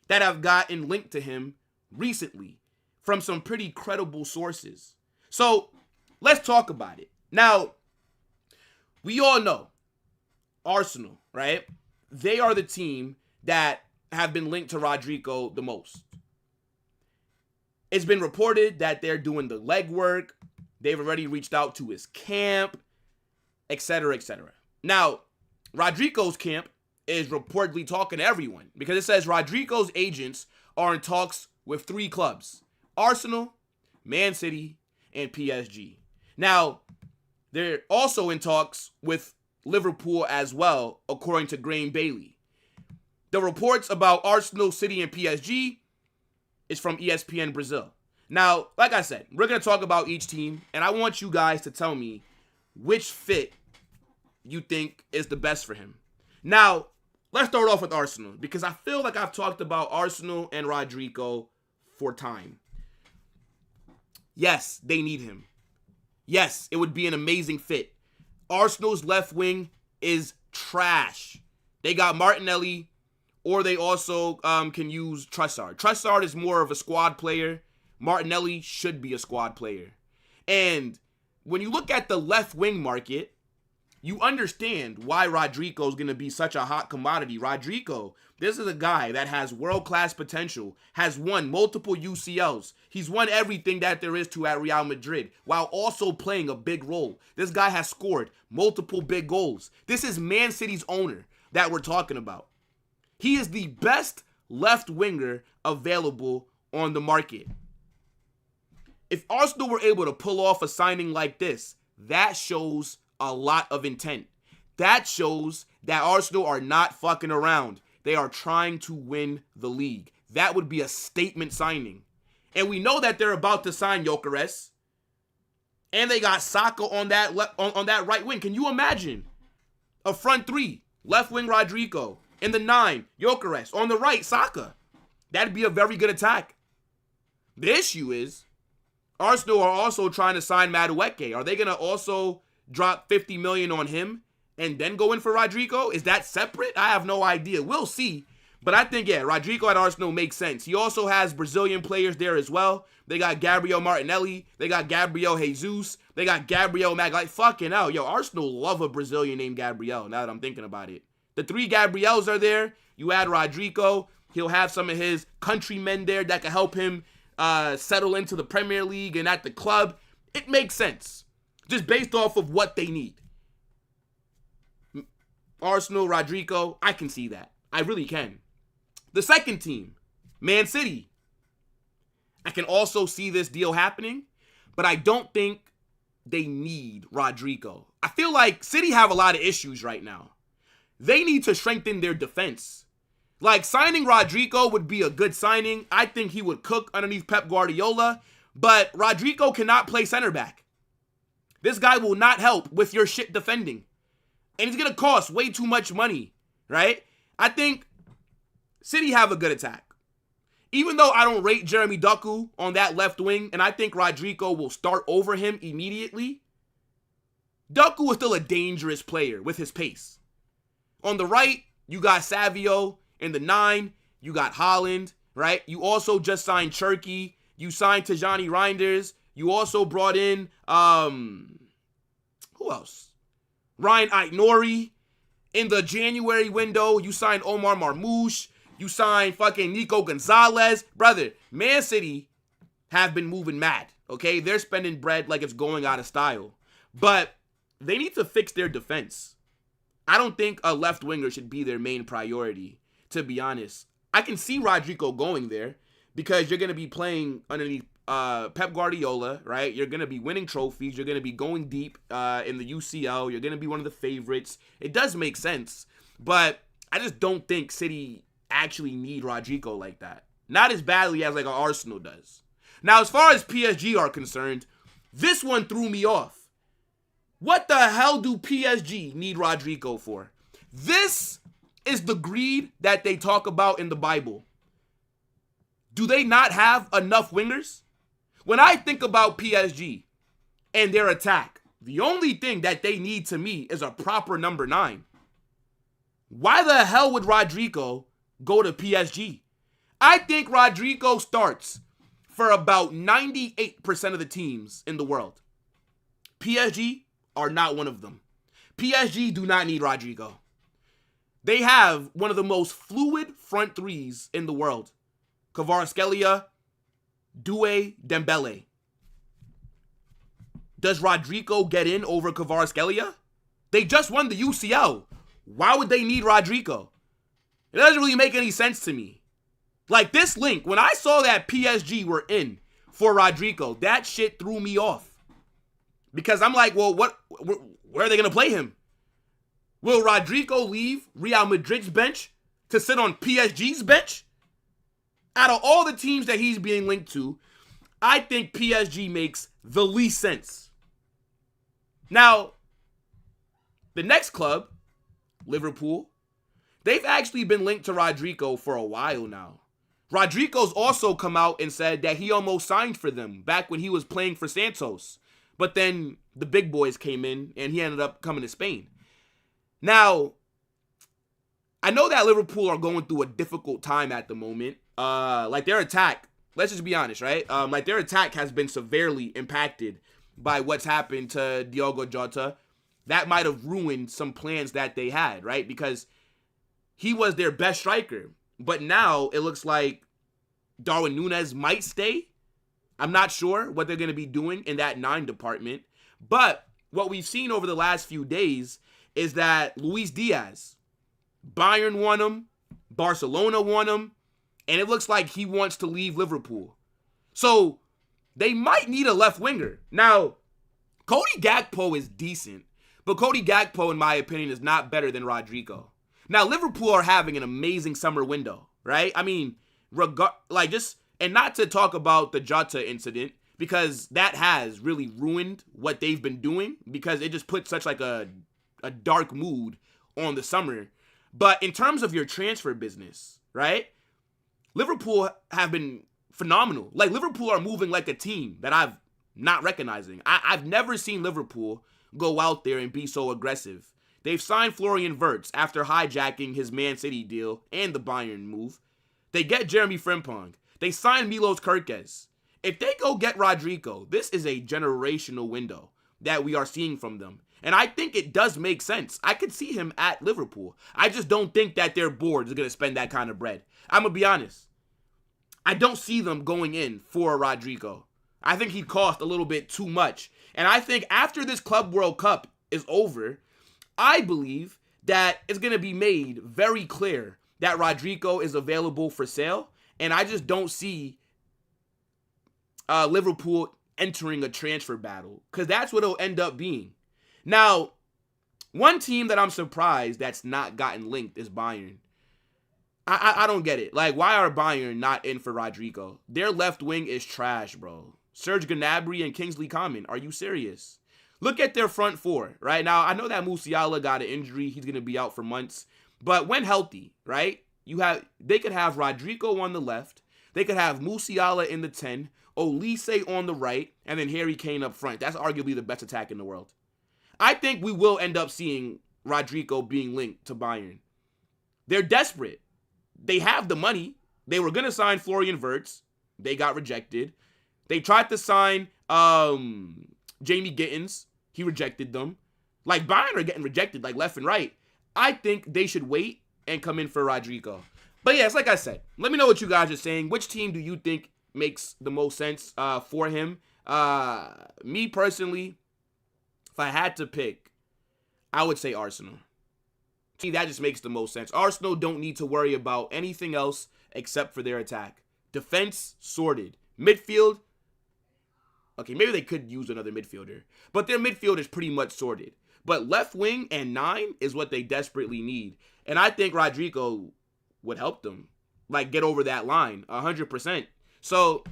Speaker 1: that have gotten linked to him recently from some pretty credible sources. So let's talk about it. Now, we all know Arsenal, right? They are the team that have been linked to Rodrygo the most. It's been reported that they're doing the legwork. They've already reached out to his camp, etc., etc. Now, Rodrygo's camp is reportedly talking to everyone because it says Rodrygo's agents are in talks with 3 clubs: Arsenal, Man City, and PSG. Now, they're also in talks with Liverpool as well, according to Graham Bailey. The reports about Arsenal, City, and PSG is from ESPN Brazil. Now, like I said, we're going to talk about each team, and I want you guys to tell me which fit you think is the best for him. Now, let's start off with Arsenal, because I feel like I've talked about Arsenal and Rodrygo for time. Yes, they need him. Yes, it would be an amazing fit. Arsenal's left wing is trash. They got Martinelli, or they also can use Trossard. Trossard is more of a squad player. Martinelli should be a squad player. And when you look at the left wing market, you understand why Rodrygo is going to be such a hot commodity. Rodrygo, this is a guy that has world-class potential, has won multiple UCLs. He's won everything that there is to at Real Madrid, while also playing a big role. This guy has scored multiple big goals. This is Man City's owner that we're talking about. He is the best left winger available on the market. If Arsenal were able to pull off a signing like this, that shows a lot of intent. That shows that Arsenal are not fucking around. They are trying to win the league. That would be a statement signing. And we know that they're about to sign Gyökeres. And they got Saka on that on that right wing. Can you imagine a front three? Left wing Rodrygo. In the 9, Gyökeres. On the right, Saka. That'd be a very good attack. The issue is, Arsenal are also trying to sign Madueke. Are they going to also drop $50 million on him and then go in for Rodrygo? Is that separate? I have no idea. We'll see. But I think, yeah, Rodrygo at Arsenal makes sense. He also has Brazilian players there as well. They got Gabriel Martinelli. They got Gabriel Jesus. They got Gabriel Mag. Like, fucking hell. Yo, Arsenal love a Brazilian named Gabriel, now that I'm thinking about it. The 3 Gabriels are there. You add Rodrygo. He'll have some of his countrymen there that can help him settle into the Premier League and at the club. It makes sense. Just based off of what they need. Arsenal, Rodrygo, I can see that. I really can. The second team, Man City. I can also see this deal happening, but I don't think they need Rodrygo. I feel like City have a lot of issues right now. They need to strengthen their defense. Like, signing Rodrygo would be a good signing. I think he would cook underneath Pep Guardiola, but Rodrygo cannot play center back. This guy will not help with your shit defending. And he's going to cost way too much money, right? I think City have a good attack. Even though I don't rate Jeremy Doku on that left wing, and I think Rodrygo will start over him immediately, Doku is still a dangerous player with his pace. On the right, you got Savio. In the 9, you got Holland, right? You also just signed Cherky. You signed Tijani Reinders. You also brought in, who else? Ryan Aït-Nouri. In the January window, you signed Omar Marmoush. You signed fucking Nico Gonzalez. Brother, Man City have been moving mad, okay? They're spending bread like it's going out of style. But they need to fix their defense. I don't think a left winger should be their main priority, to be honest. I can see Rodrygo going there because you're going to be playing underneath Pep Guardiola, right? You're going to be winning trophies. You're going to be going deep in the UCL. You're going to be one of the favorites. It does make sense, but I just don't think City actually need Rodrygo like that. Not as badly as like an Arsenal does. Now, as far as PSG are concerned, this one threw me off. What the hell do PSG need Rodrygo for? This is the greed that they talk about in the Bible. Do they not have enough wingers? When I think about PSG and their attack, the only thing that they need to me is a proper number 9. Why the hell would Rodrygo go to PSG? I think Rodrygo starts for about 98% of the teams in the world. PSG are not one of them. PSG do not need Rodrygo. They have one of the most fluid front threes in the world. Kvaratskhelia, Doué, Dembele. Does Rodrygo get in over Kvaratskhelia? They just won the UCL. Why would they need Rodrygo? It doesn't really make any sense to me. Like, this link, when I saw that PSG were in for Rodrygo, that shit threw me off. Because I'm like, well, where are they going to play him? Will Rodrygo leave Real Madrid's bench to sit on PSG's bench? Out of all the teams that he's being linked to, I think PSG makes the least sense. Now, the next club, Liverpool, they've actually been linked to Rodrygo for a while now. Rodrygo's also come out and said that he almost signed for them back when he was playing for Santos. But then the big boys came in and he ended up coming to Spain. Now, I know that Liverpool are going through a difficult time at the moment. Like their attack, let's just be honest, right? Like their attack has been severely impacted by what's happened to Diogo Jota. That might have ruined some plans that they had, right? Because he was their best striker. But now it looks like Darwin Núñez might stay. I'm not sure what they're going to be doing in that 9 department. But what we've seen over the last few days is that Luis Diaz, Bayern want him, Barcelona want him, and it looks like he wants to leave Liverpool. So they might need a left winger. Now, Cody Gakpo is decent, but Cody Gakpo, in my opinion, is not better than Rodrygo. Now, Liverpool are having an amazing summer window, right? I mean, and not to talk about the Jota incident, because that has really ruined what they've been doing, because it just put such like a dark mood on the summer. But in terms of your transfer business, right? Liverpool have been phenomenal. Like, Liverpool are moving like a team that I've not recognizing. I've never seen Liverpool go out there and be so aggressive. They've signed Florian Wirtz after hijacking his Man City deal and the Bayern move. They get Jeremy Frimpong. They signed Milos Kerkez. If they go get Rodrygo, this is a generational window that we are seeing from them. And I think it does make sense. I could see him at Liverpool. I just don't think that their board is going to spend that kind of bread. I'm going to be honest. I don't see them going in for Rodrygo. I think he'd cost a little bit too much. And I think after this Club World Cup is over, I believe that it's going to be made very clear that Rodrygo is available for sale. And I just don't see Liverpool entering a transfer battle, because that's what it'll end up being. Now, one team that I'm surprised that's not gotten linked is Bayern. I don't get it. Like, why are Bayern not in for Rodrygo? Their left wing is trash, bro. Serge Gnabry and Kingsley Coman. Are you serious? Look at their front four, right? Now, I know that Musiala got an injury. He's going to be out for months. But when healthy, right, they could have Rodrygo on the left. They could have Musiala in the 10, Olise on the right, and then Harry Kane up front. That's arguably the best attack in the world. I think we will end up seeing Rodrygo being linked to Bayern. They're desperate. They have the money. They were going to sign Florian Wirtz. They got rejected. They tried to sign Jamie Gittins. He rejected them. Like, Bayern are getting rejected like left and right. I think they should wait and come in for Rodrygo. But yeah, it's like I said. Let me know what you guys are saying. Which team do you think makes the most sense for him? Me personally, if I had to pick, I would say Arsenal. See, that just makes the most sense. Arsenal don't need to worry about anything else except for their attack. Defense, sorted. Midfield, okay, maybe they could use another midfielder, but their midfield is pretty much sorted. But left wing and 9 is what they desperately need. And I think Rodrygo would help them, like, get over that line 100%. So,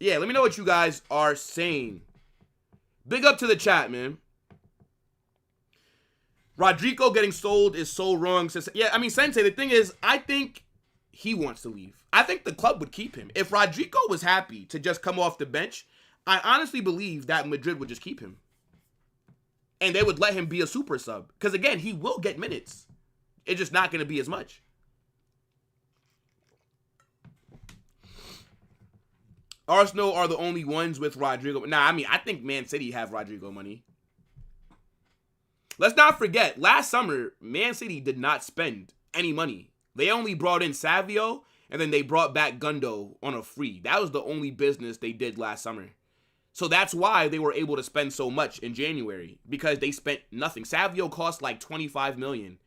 Speaker 1: yeah, let me know what you guys are saying. Big up to the chat, man. Rodrygo getting sold is so wrong. Yeah, I mean, Sensei, the thing is, I think he wants to leave. I think the club would keep him. If Rodrygo was happy to just come off the bench, I honestly believe that Madrid would just keep him. And they would let him be a super sub. Because, again, he will get minutes. It's just not going to be as much. Arsenal are the only ones with Rodrygo. Nah, I mean, I think Man City have Rodrygo money. Let's not forget, last summer, Man City did not spend any money. They only brought in Savio, and then they brought back Gundo on a free. That was the only business they did last summer. So that's why they were able to spend so much in January, because they spent nothing. Savio cost like $25 million.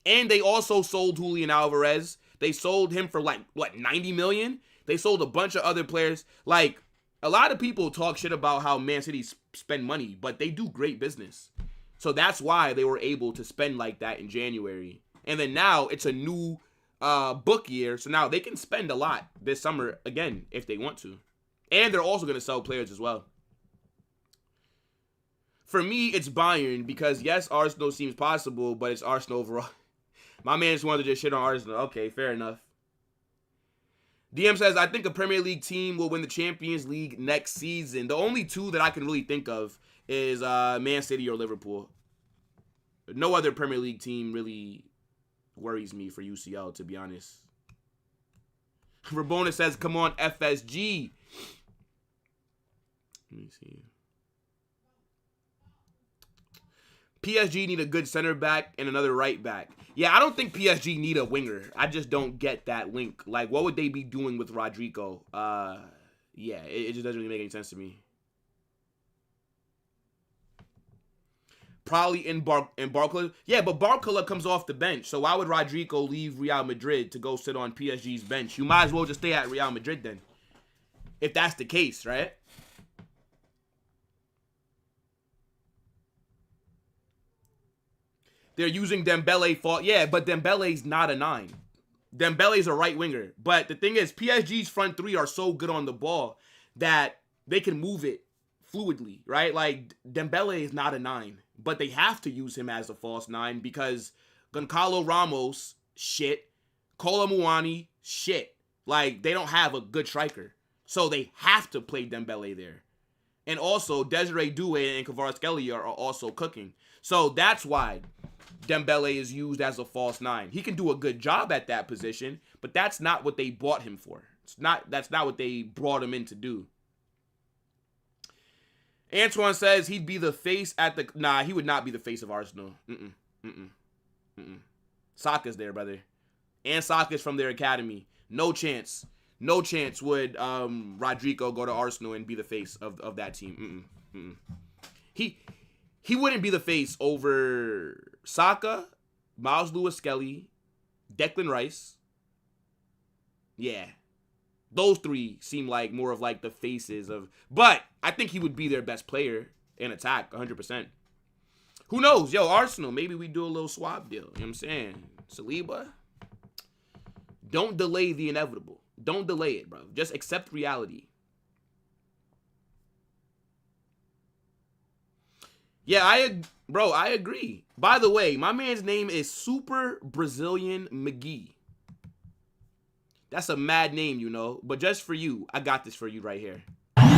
Speaker 1: And they also sold Julian Alvarez. They sold him for like, what, $90 million? They sold a bunch of other players. Like, a lot of people talk shit about how Man City spend money, but they do great business. So that's why they were able to spend like that in January. And then now it's a new book year, so now they can spend a lot this summer again if they want to. And they're also going to sell players as well. For me, it's Bayern because, yes, Arsenal seems possible, but it's Arsenal overall. My man just wanted to just shit on Arsenal. Okay, fair enough. DM says, I think a Premier League team will win the Champions League next season. The only two that I can really think of is Man City or Liverpool. No other Premier League team really worries me for UCL, to be honest. Rabona says, come on, FSG. Let me see. PSG need a good center back and another right back. Yeah, I don't think PSG need a winger. I just don't get that link. Like, what would they be doing with Rodrygo? Yeah, it just doesn't really make any sense to me. Probably in Barcola. Yeah, but Barcola comes off the bench. So why would Rodrygo leave Real Madrid to go sit on PSG's bench? You might as well just stay at Real Madrid then. If that's the case, right? They're using Dembele for... Yeah, but Dembele's not a 9. Dembele's a right winger. But the thing is, PSG's front three are so good on the ball that they can move it fluidly, right? Like, Dembele is not a 9. But they have to use him as a false 9 because Goncalo Ramos, shit. Kolo Muani, shit. Like, they don't have a good striker. So they have to play Dembele there. And also, Desiree Doué and Kvaratskhelia are also cooking. So that's why Dembele is used as a false 9. He can do a good job at that position, but that's not what they bought him for. That's not what they brought him in to do. Antoine says he'd be the face at the... Nah, he would not be the face of Arsenal. Saka's there, brother. And Saka's from their academy. No chance. No chance would Rodrygo go to Arsenal and be the face of that team. He wouldn't be the face over Saka, Miles Lewis-Skelly, Declan Rice. Yeah. Those three seem like more of like the faces of... But I think he would be their best player in attack, 100%. Who knows? Yo, Arsenal, maybe we do a little swap deal. You know what I'm saying? Saliba, don't delay the inevitable. Don't delay it, bro. Just accept reality. Yeah, I agree. By the way, my man's name is Super Brazilian McGee. That's a mad name, you know. But just for you, I got this for you right here.
Speaker 3: Brazil!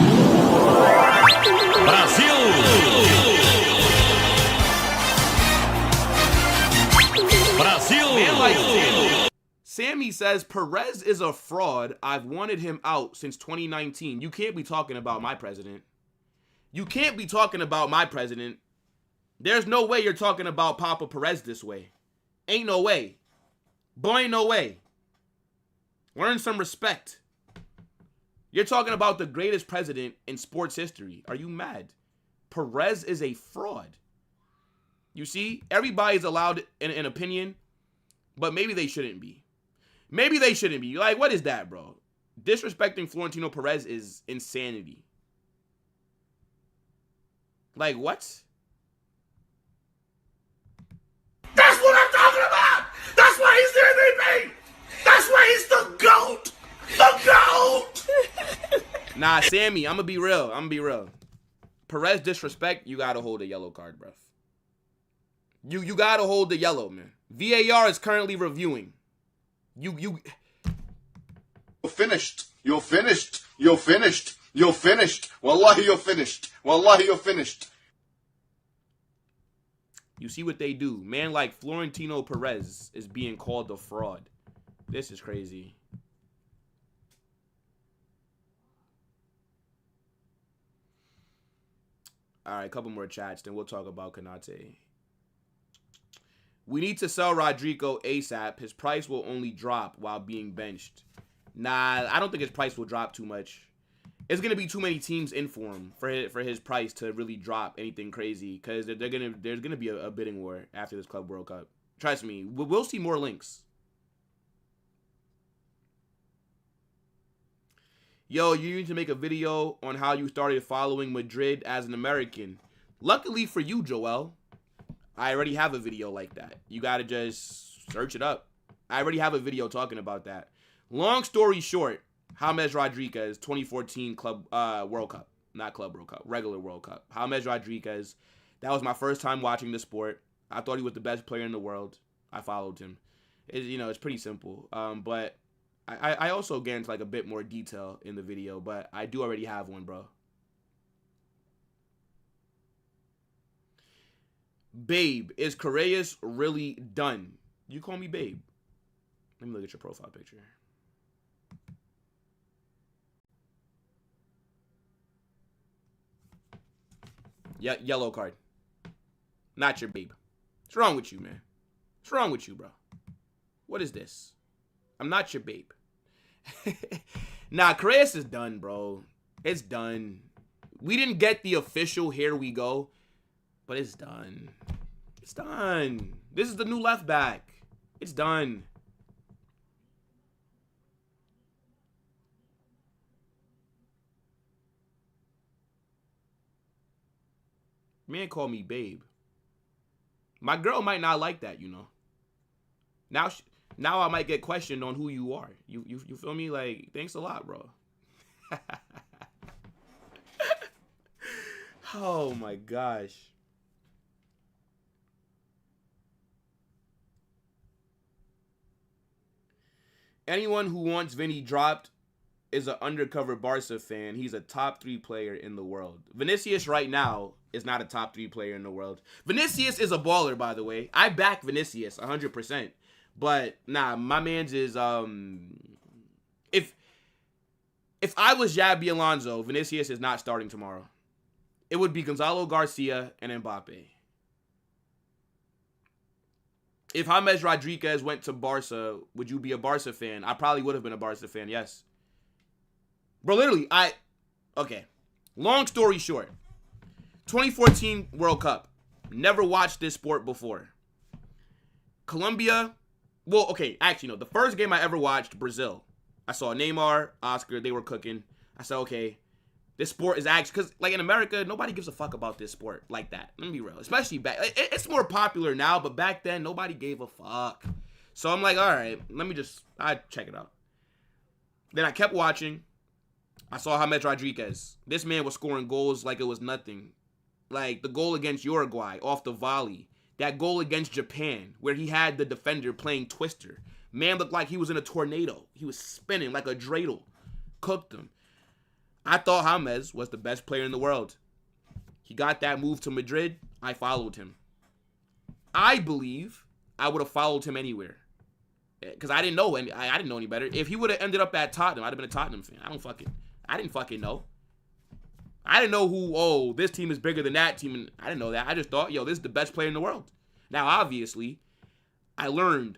Speaker 3: Brazil!
Speaker 1: Man like Sammy. Sammy says, Perez is a fraud. I've wanted him out since 2019. You can't be talking about my president. You can't be talking about my president. There's no way you're talking about Papa Perez this way. Ain't no way. Boy, ain't no way. Learn some respect. You're talking about the greatest president in sports history. Are you mad? Perez is a fraud. You see, everybody's allowed an opinion, but maybe they shouldn't be. Maybe they shouldn't be. Like, what is that, bro? Disrespecting Florentino Perez is insanity. Like, what?
Speaker 2: That's what I'm talking about! That's why he's the MVP! That's why he's the GOAT! The GOAT!
Speaker 1: Nah, Sammy, I'm gonna be real. Perez disrespect, you gotta hold a yellow card, bruv. You gotta hold the yellow, man. VAR is currently reviewing. You're
Speaker 2: finished. You're finished. You're finished. You're finished. Wallahi, you're finished. Wallahi, you're finished.
Speaker 1: You see what they do. Man like Florentino Perez is being called a fraud. This is crazy. All right, a couple more chats, then we'll talk about Konate. We need to sell Rodrygo ASAP. His price will only drop while being benched. Nah, I don't think his price will drop too much. It's going to be too many teams in for him for his price to really drop anything crazy, because there's going to be a bidding war after this Club World Cup. Trust me, we'll see more links. Yo, you need to make a video on how you started following Madrid as an American. Luckily for you, Joel, I already have a video like that. You got to just search it up. I already have a video talking about that. Long story short, James Rodriguez, 2014 Club World Cup. Not Club World Cup, regular World Cup. James Rodriguez, that was my first time watching the sport. I thought he was the best player in the world. I followed him. It's pretty simple. But I also get into like a bit more detail in the video, but I do already have one, bro. Babe, is Carreras really done? You call me babe. Let me look at your profile picture. Yeah, yellow card. Not your babe. What's wrong with you, man? What's wrong with you, bro? What is this? I'm not your babe. Nah, Carreras is done, bro. It's done. We didn't get the official here we go, but it's done. It's done. This is the new left back. It's done. Man, call me babe. My girl might not like that, you know. Now I might get questioned on who you are. You feel me? Like, thanks a lot, bro. Oh my gosh. Anyone who wants Vinny dropped is an undercover Barca fan. He's a top 3 player in the world. Vinicius right now is not a top 3 player in the world. Vinicius is a baller, by the way. I back Vinicius 100%. But nah, my man's is if I was Xabi Alonso, Vinicius is not starting tomorrow. It would be Gonzalo Garcia and Mbappe. If James Rodriguez went to Barca, would you be a Barca fan? I probably would have been a Barca fan, yes. Bro, literally, okay. Long story short, 2014 World Cup. Never watched this sport before. Colombia, well, okay, actually, no. The first game I ever watched, Brazil. I saw Neymar, Oscar, they were cooking. I said, okay, this sport is actually, because, like, in America, nobody gives a fuck about this sport like that. Let me be real. Especially back, it's more popular now, but back then, nobody gave a fuck. So I'm like, all right, I check it out. Then I kept watching. I saw James Rodriguez. This man was scoring goals like it was nothing. Like, the goal against Uruguay off the volley. That goal against Japan, where he had the defender playing Twister. Man looked like he was in a tornado. He was spinning like a dreidel. Cooked him. I thought James was the best player in the world. He got that move to Madrid. I followed him. I believe I would have followed him anywhere. Because I didn't know any better. If he would have ended up at Tottenham, I'd have been a Tottenham fan. I didn't fucking know. I didn't know this team is bigger than that team. I didn't know that. I just thought, this is the best player in the world. Now, obviously, I learned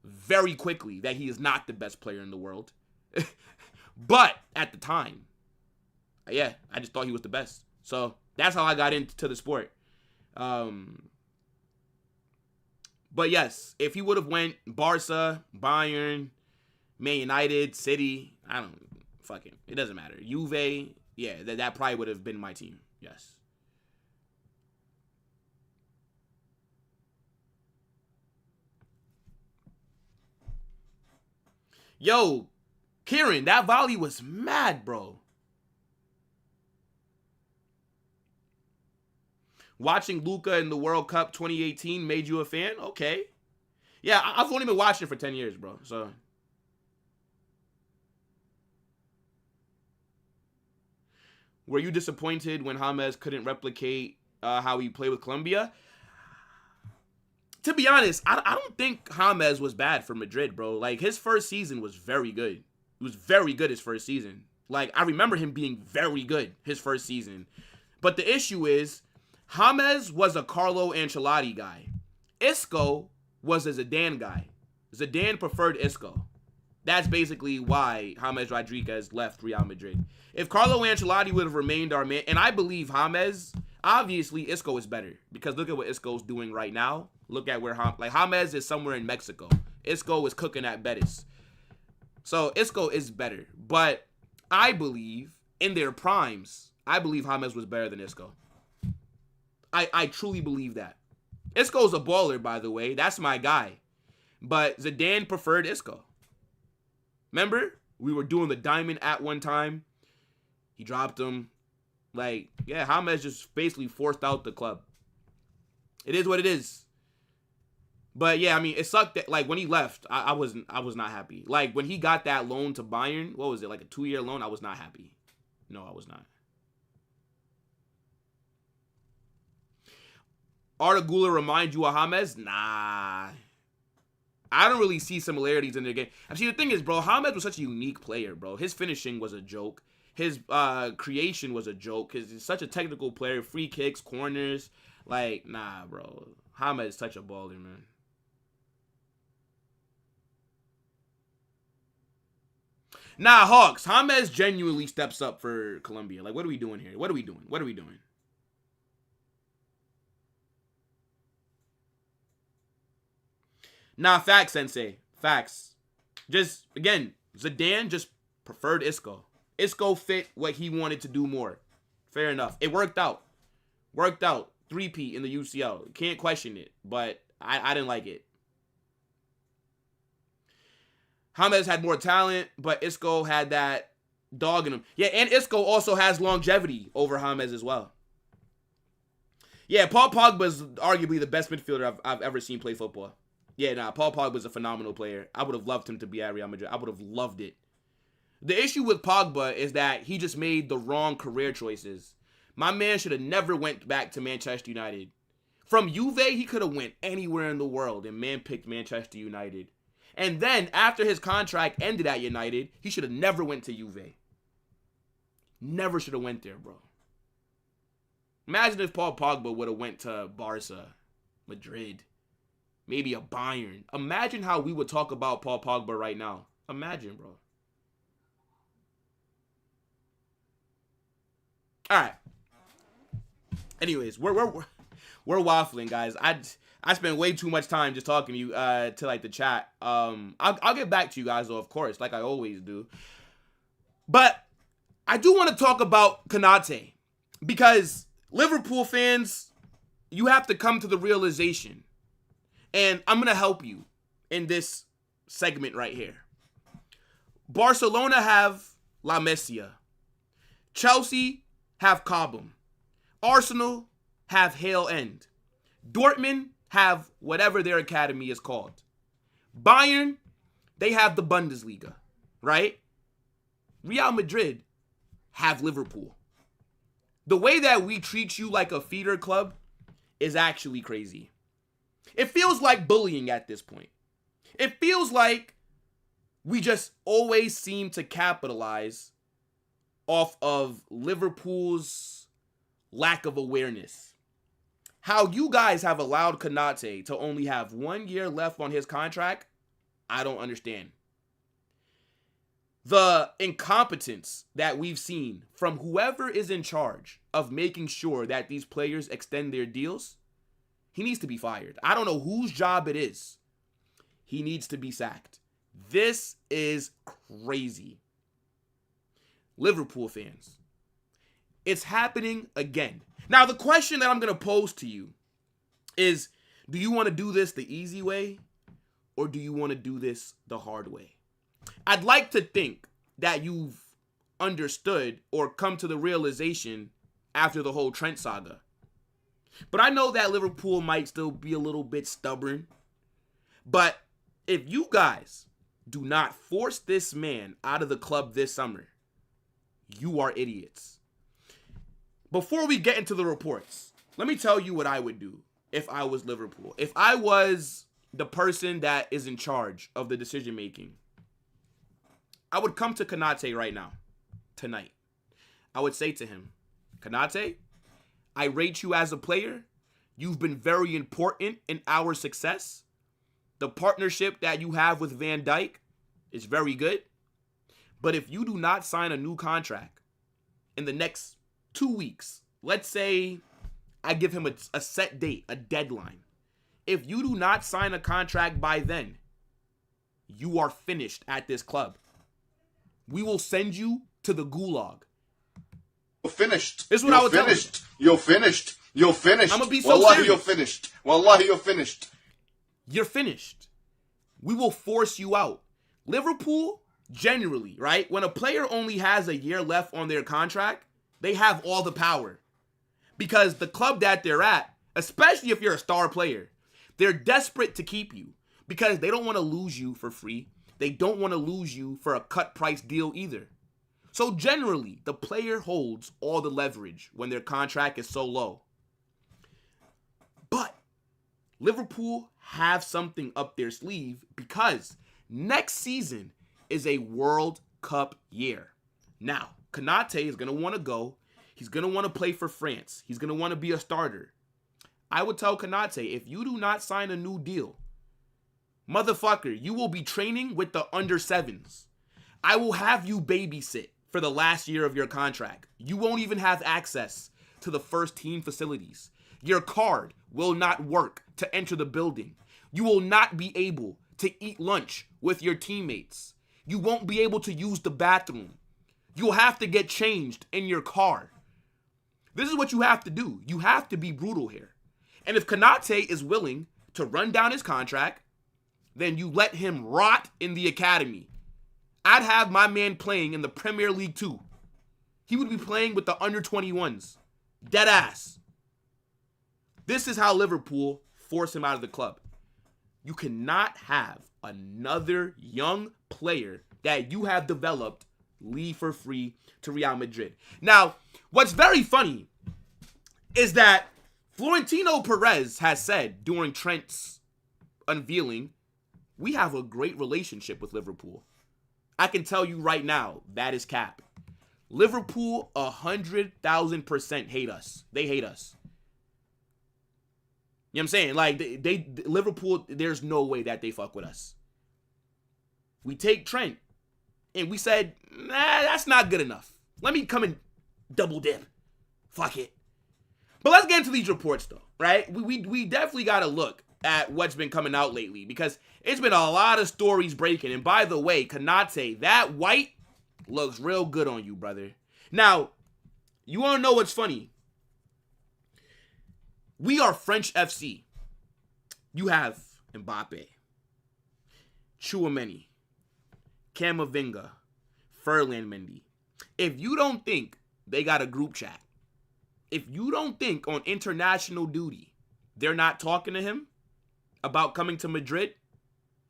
Speaker 1: very quickly that he is not the best player in the world. But at the time, I just thought he was the best. So that's how I got into the sport. But yes, if he would have went Barca, Bayern, Man United, City, it doesn't matter. Juve, yeah, that probably would have been my team. Yes. Yo, Kieran, that volley was mad, bro. Watching Luka in the World Cup 2018 made you a fan? Okay. Yeah, I've only been watching for 10 years, bro. So. Were you disappointed when James couldn't replicate how he played with Colombia? To be honest, I don't think James was bad for Madrid, bro. Like, his first season was very good. He was very good his first season. Like, I remember him being very good his first season. But the issue is, James was a Carlo Ancelotti guy. Isco was a Zidane guy. Zidane preferred Isco. That's basically why James Rodriguez left Real Madrid. If Carlo Ancelotti would have remained our man, and I believe James, obviously Isco is better. Because look at what Isco's doing right now. Look at where James is somewhere in Mexico. Isco is cooking at Betis. So Isco is better. But I believe, in their primes, I believe James was better than Isco. I truly believe that. Isco's a baller, by the way. That's my guy. But Zidane preferred Isco. Remember? We were doing the diamond at one time. He dropped him. Like, yeah, James just basically forced out the club. It is what it is. But yeah, I mean, it sucked that, like, when he left, I was not happy. Like, when he got that loan to Bayern, what was it, like a 2-year loan? I was not happy. No, I was not. Arda Güler remind you of James? Nah. I don't really see similarities in their game. Actually, the thing is, bro, James was such a unique player, bro. His finishing was a joke. His creation was a joke. He's such a technical player. Free kicks, corners. Like, nah, bro. James is such a baller, man. Nah, Hawks. James genuinely steps up for Colombia. Like, what are we doing here? What are we doing? What are we doing? Nah, facts, Sensei. Facts. Just, again, Zidane just preferred Isco. Isco fit what he wanted to do more. Fair enough. It worked out. Worked out. 3-peat in the UCL. Can't question it. But I didn't like it. James had more talent, but Isco had that dog in him. Yeah, and Isco also has longevity over James as well. Yeah, Paul Pogba is arguably the best midfielder I've ever seen play football. Yeah, nah, Paul Pogba was a phenomenal player. I would have loved him to be at Real Madrid. I would have loved it. The issue with Pogba is that he just made the wrong career choices. My man should have never went back to Manchester United. From Juve, he could have went anywhere in the world, and man picked Manchester United. And then, after his contract ended at United, he should have never went to Juve. Never should have went there, bro. Imagine if Paul Pogba would have went to Barca, Madrid, maybe a Bayern. Imagine how we would talk about Paul Pogba right now. Imagine, bro. All right. Anyways, we're waffling, guys. I spent way too much time just talking to you to like the chat. I'll get back to you guys though, of course, like I always do. But I do want to talk about Konate because Liverpool fans, you have to come to the realization, and I'm gonna help you in this segment right here. Barcelona have La Masia. Chelsea have Cobham. Arsenal have Hale End. Dortmund have whatever their academy is called. Bayern, they have the Bundesliga, right? Real Madrid have Liverpool. The way that we treat you like a feeder club is actually crazy. It feels like bullying at this point. It feels like we just always seem to capitalize off of Liverpool's lack of awareness. How you guys have allowed Konate to only have 1 year left on his contract, I don't understand. The incompetence that we've seen from whoever is in charge of making sure that these players extend their deals, he needs to be fired. I don't know whose job it is. He needs to be sacked. This is crazy. Liverpool fans, it's happening again. Now, the question that I'm going to pose to you is, do you want to do this the easy way or do you want to do this the hard way? I'd like to think that you've understood or come to the realization after the whole Trent saga. But I know that Liverpool might still be a little bit stubborn. But if you guys do not force this man out of the club this summer, you are idiots. Before we get into the reports, let me tell you what I would do if I was Liverpool. If I was the person that is in charge of the decision making, I would come to Konate right now, tonight. I would say to him, Konate, I rate you as a player. You've been very important in our success. The partnership that you have with Van Dijk is very good. But if you do not sign a new contract in the next 2 weeks, let's say I give him a set date, a deadline. If you do not sign a contract by then, you are finished at this club. We will send you to the gulag.
Speaker 4: You're finished.
Speaker 1: This is what I would tell him.
Speaker 4: You're finished. You're finished.
Speaker 1: I'm gonna be so
Speaker 4: Wallahi,
Speaker 1: serious.
Speaker 4: you're finished. Wallahi, you're finished.
Speaker 1: You're finished. We will force you out. Liverpool, generally, right? When a player only has a year left on their contract, they have all the power. Because the club that they're at, especially if you're a star player, they're desperate to keep you because they don't want to lose you for free. They don't want to lose you for a cut price deal either. So generally, the player holds all the leverage when their contract is so low. But Liverpool have something up their sleeve because next season is a World Cup year. Now, Konate is going to want to go. He's going to want to play for France. He's going to want to be a starter. I would tell Konate, if you do not sign a new deal, motherfucker, you will be training with the under 7s. I will have you babysit for the last year of your contract. You won't even have access to the first team facilities. Your card will not work to enter the building. You will not be able to eat lunch with your teammates. You won't be able to use the bathroom. You'll have to get changed in your car. This is what you have to do. You have to be brutal here. And if Konate is willing to run down his contract, then you let him rot in the academy. I'd have my man playing in the Premier League too. He would be playing with the under 21s. Dead ass. This is how Liverpool force him out of the club. You cannot have another young player that you have developed leave for free to Real Madrid. Now, what's very funny is that Florentino Perez has said during Trent's unveiling, we have a great relationship with Liverpool. I can tell you right now, that is cap. Liverpool 100,000% hate us. They hate us. You know what I'm saying? Like, they Liverpool, there's no way that they fuck with us. We take Trent, and we said, nah, that's not good enough. Let me come and double dip. Fuck it. But let's get into these reports, though, right? We definitely got to look at what's been coming out lately because it's been a lot of stories breaking. And by the way, Konate, that white looks real good on you, brother. Now, you want to know what's funny? We are French FC. You have Mbappe, Chouameni, Camavinga, Ferland Mendy. If you don't think they got a group chat, if you don't think on international duty they're not talking to him about coming to Madrid,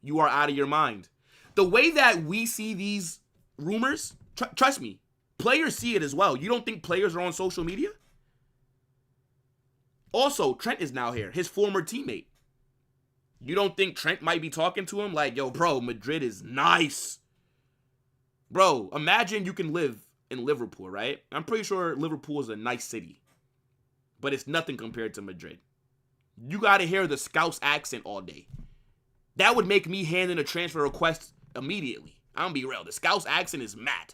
Speaker 1: you are out of your mind. The way that we see these rumors, trust me, players see it as well. You don't think players are on social media? Also, Trent is now here, his former teammate. You don't think Trent might be talking to him like, yo, bro, Madrid is nice. Bro, imagine you can live in Liverpool, right? I'm pretty sure Liverpool is a nice city, but it's nothing compared to Madrid. You got to hear the Scouse accent all day. That would make me hand in a transfer request immediately. I'm going to be real. The Scouse accent is mad.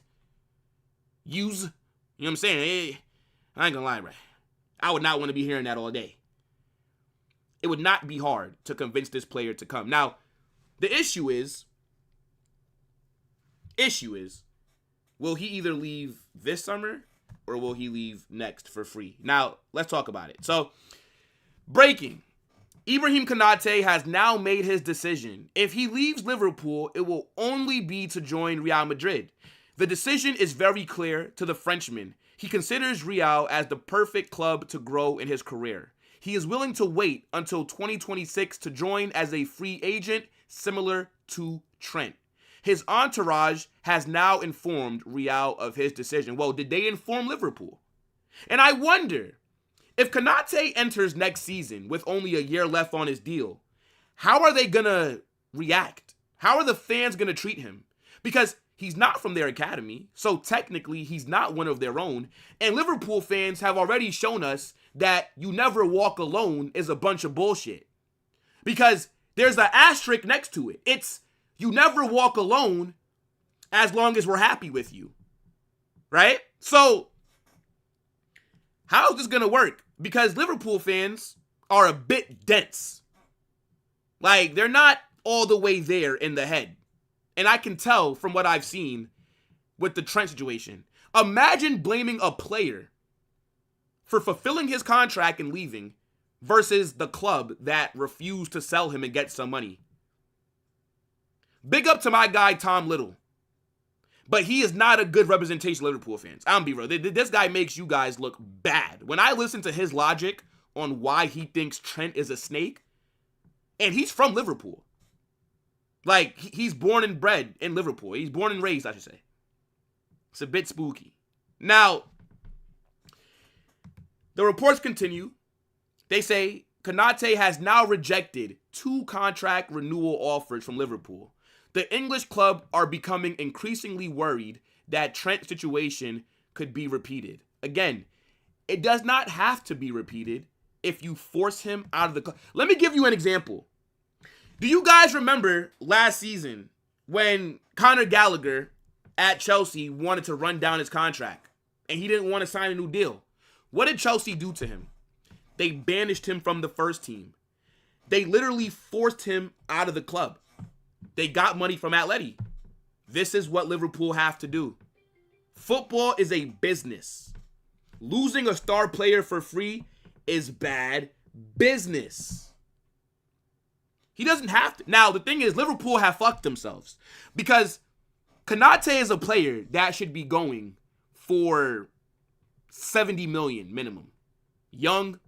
Speaker 1: You know what I'm saying? I ain't going to lie, bro. I would not want to be hearing that all day. It would not be hard to convince this player to come. Now, the issue is, will he either leave this summer or will he leave next for free? Now, let's talk about it. So, breaking. Ibrahim Konate has now made his decision. If he leaves Liverpool, it will only be to join Real Madrid. The decision is very clear to the Frenchman. He considers Real as the perfect club to grow in his career. He is willing to wait until 2026 to join as a free agent, similar to Trent. His entourage has now informed Real of his decision. Well, did they inform Liverpool? And I wonder, if Konate enters next season with only a year left on his deal, how are they going to react? How are the fans going to treat him? Because he's not from their academy, so technically he's not one of their own. And Liverpool fans have already shown us that you never walk alone is a bunch of bullshit. Because there's an asterisk next to it. It's you never walk alone as long as we're happy with you. Right? So, how is this going to work? Because Liverpool fans are a bit dense. Like, they're not all the way there in the head. And I can tell from what I've seen with the Trent situation. Imagine blaming a player for fulfilling his contract and leaving versus the club that refused to sell him and get some money. Big up to my guy, Tom Little. But he is not a good representation of Liverpool fans. I'm be real. This guy makes you guys look bad. When I listen to his logic on why he thinks Trent is a snake, and he's from Liverpool. Like, he's born and bred in Liverpool. He's born and raised, I should say. It's a bit spooky. Now, the reports continue. They say Konate has now rejected 2 contract renewal offers from Liverpool. The English club are becoming increasingly worried that Trent's situation could be repeated. Again, it does not have to be repeated if you force him out of the club. Let me give you an example. Do you guys remember last season when Conor Gallagher at Chelsea wanted to run down his contract and he didn't want to sign a new deal? What did Chelsea do to him? They banished him from the first team. They literally forced him out of the club. They got money from Atleti. This is what Liverpool have to do. Football is a business. Losing a star player for free is bad business. He doesn't have to. Now, the thing is, Liverpool have fucked themselves because Konate is a player that should be going for 70 million minimum. Young,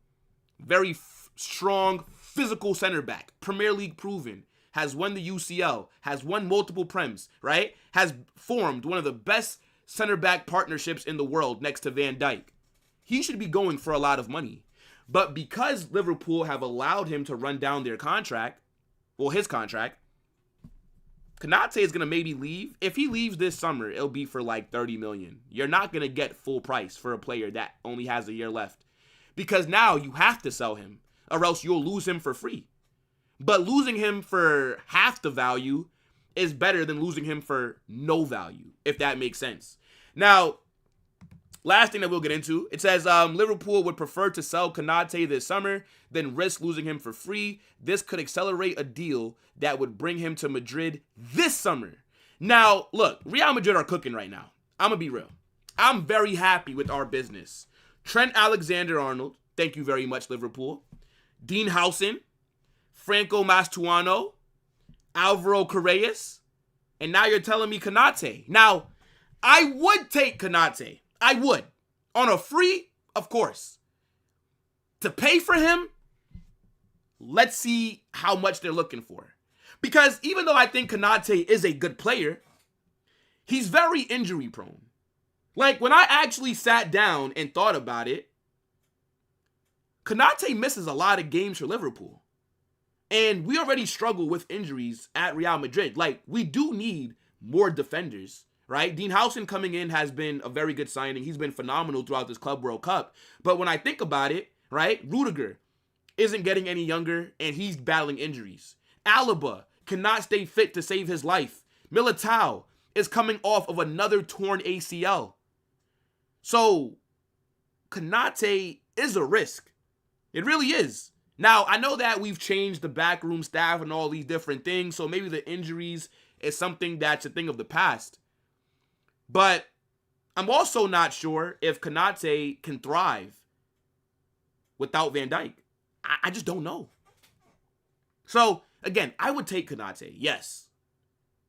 Speaker 1: very strong, physical center back, Premier League proven, has won the UCL, has won multiple Prems, right? Has formed one of the best center back partnerships in the world next to Van Dijk. He should be going for a lot of money. But because Liverpool have allowed him to run down their contract, well, his contract, Konate is going to maybe leave. If he leaves this summer, it'll be for like 30 million. You're not going to get full price for a player that only has a year left. Because now you have to sell him, or else you'll lose him for free. But losing him for half the value is better than losing him for no value, if that makes sense. Now, last thing that we'll get into, it says Liverpool would prefer to sell Konate this summer than risk losing him for free. This could accelerate a deal that would bring him to Madrid this summer. Now, look, Real Madrid are cooking right now. I'm going to be real. I'm very happy with our business. Trent Alexander-Arnold, thank you very much, Liverpool. Dean Howson, Franco Mastuano, Alvaro Carreras, and now you're telling me Konate. Now, I would take Konate. I would. On a free, of course. To pay for him, let's see how much they're looking for. Because even though I think Konate is a good player, he's very injury prone. Like, when I actually sat down and thought about it, Konate misses a lot of games for Liverpool. And we already struggle with injuries at Real Madrid. Like, we do need more defenders, right? Dean Howson coming in has been a very good signing. He's been phenomenal throughout this Club World Cup. But when I think about it, right, Rodrygo isn't getting any younger, and he's battling injuries. Alaba cannot stay fit to save his life. Militao is coming off of another torn ACL. So, Konate is a risk. It really is. Now, I know that we've changed the backroom staff and all these different things, so maybe the injuries is something that's a thing of the past. But I'm also not sure if Konate can thrive without Van Dijk. I just don't know. So, again, I would take Konate, yes.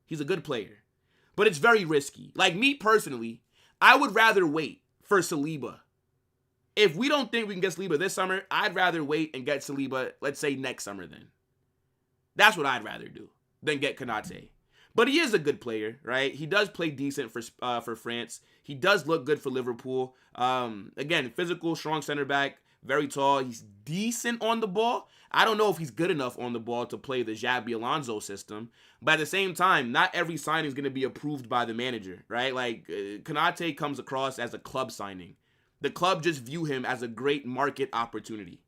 Speaker 1: He's a good player. But it's very risky. Like, me personally, I would rather wait for Saliba. If we don't think we can get Saliba this summer, I'd rather wait and get Saliba, let's say, next summer then. That's what I'd rather do than get Konate. But he is a good player, right? He does play decent for France. He does look good for Liverpool. Again, physical, strong center back, very tall. He's decent on the ball. I don't know if he's good enough on the ball to play the Xabi Alonso system. But at the same time, not every signing is going to be approved by the manager, right? Like, Konate comes across as a club signing. The club just view him as a great market opportunity.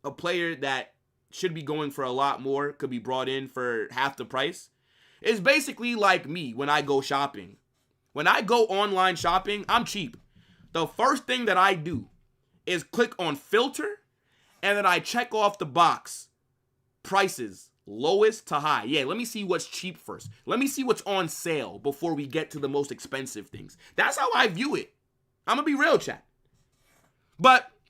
Speaker 1: A player that should be going for a lot more, could be brought in for half the price. It's basically like me when I go shopping. When I go online shopping, I'm cheap. The first thing that I do is click on filter, and then I check off the box. Prices, lowest to high. Yeah, let me see what's cheap first. Let me see what's on sale before we get to the most expensive things. That's how I view it. I'm going to be real, chat. But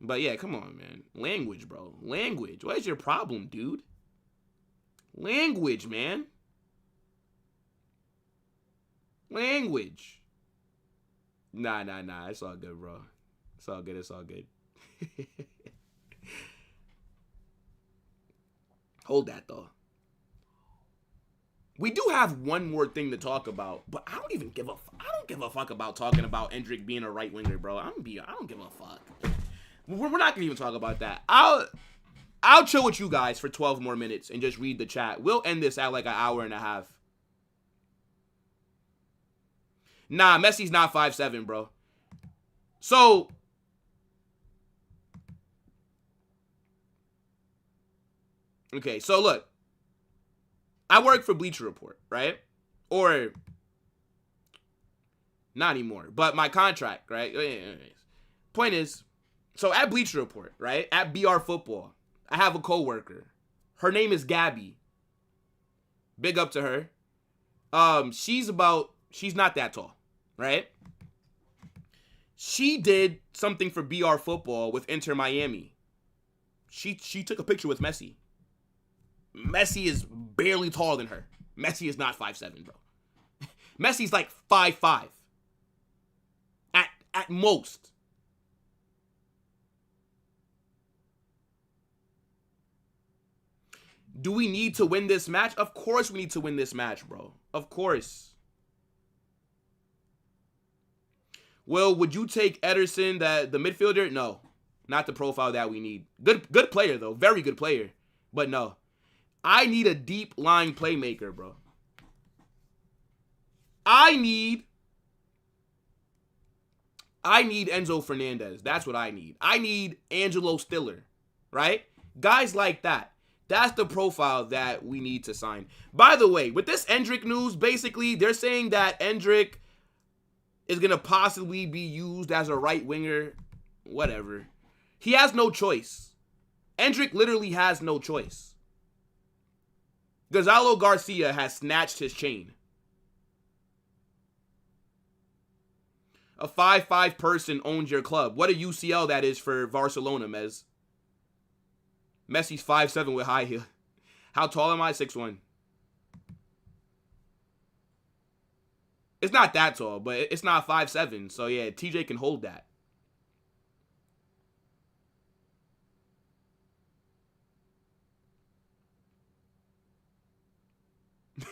Speaker 1: But yeah, come on, man. Language, bro. Language. What is your problem, dude? Language, man. Language. Nah. It's all good, bro. It's all good. Hold that, though. We do have one more thing to talk about, but I don't give a fuck about talking about Endrick being a right winger, bro. I don't give a fuck. We're not gonna even talk about that. I'll chill with you guys for 12 more minutes and just read the chat. We'll end this at like an hour and a half. Nah, Messi's not 5'7", bro. So okay, so look. I work for Bleacher Report, right? Or not anymore, but my contract, right? Point is, so at Bleacher Report, right? At BR Football, I have a coworker. Her name is Gabby. Big up to her. She's not that tall, right? She did something for BR Football with Inter Miami. She took a picture with Messi. Messi is barely taller than her. Messi is not 5'7", bro. Messi's like 5'5". At most. Do we need to win this match? Of course we need to win this match, bro. Of course. Well, would you take Ederson, the midfielder? No. Not the profile that we need. Good player, though. Very good player. But no. I need a deep line playmaker, bro. I need Enzo Fernandez. That's what I need. I need Angelo Stiller, right? Guys like that. That's the profile that we need to sign. By the way, with this Endrick news, basically, they're saying that Endrick is going to possibly be used as a right winger. Whatever. He has no choice. Endrick literally has no choice. Gonzalo Garcia has snatched his chain. A 5'5" person owns your club. What a UCL that is for Barcelona, Mez. Messi's 5'7" with high heel. How tall am I? 6'1". It's not that tall, but it's not 5'7". So yeah, TJ can hold that.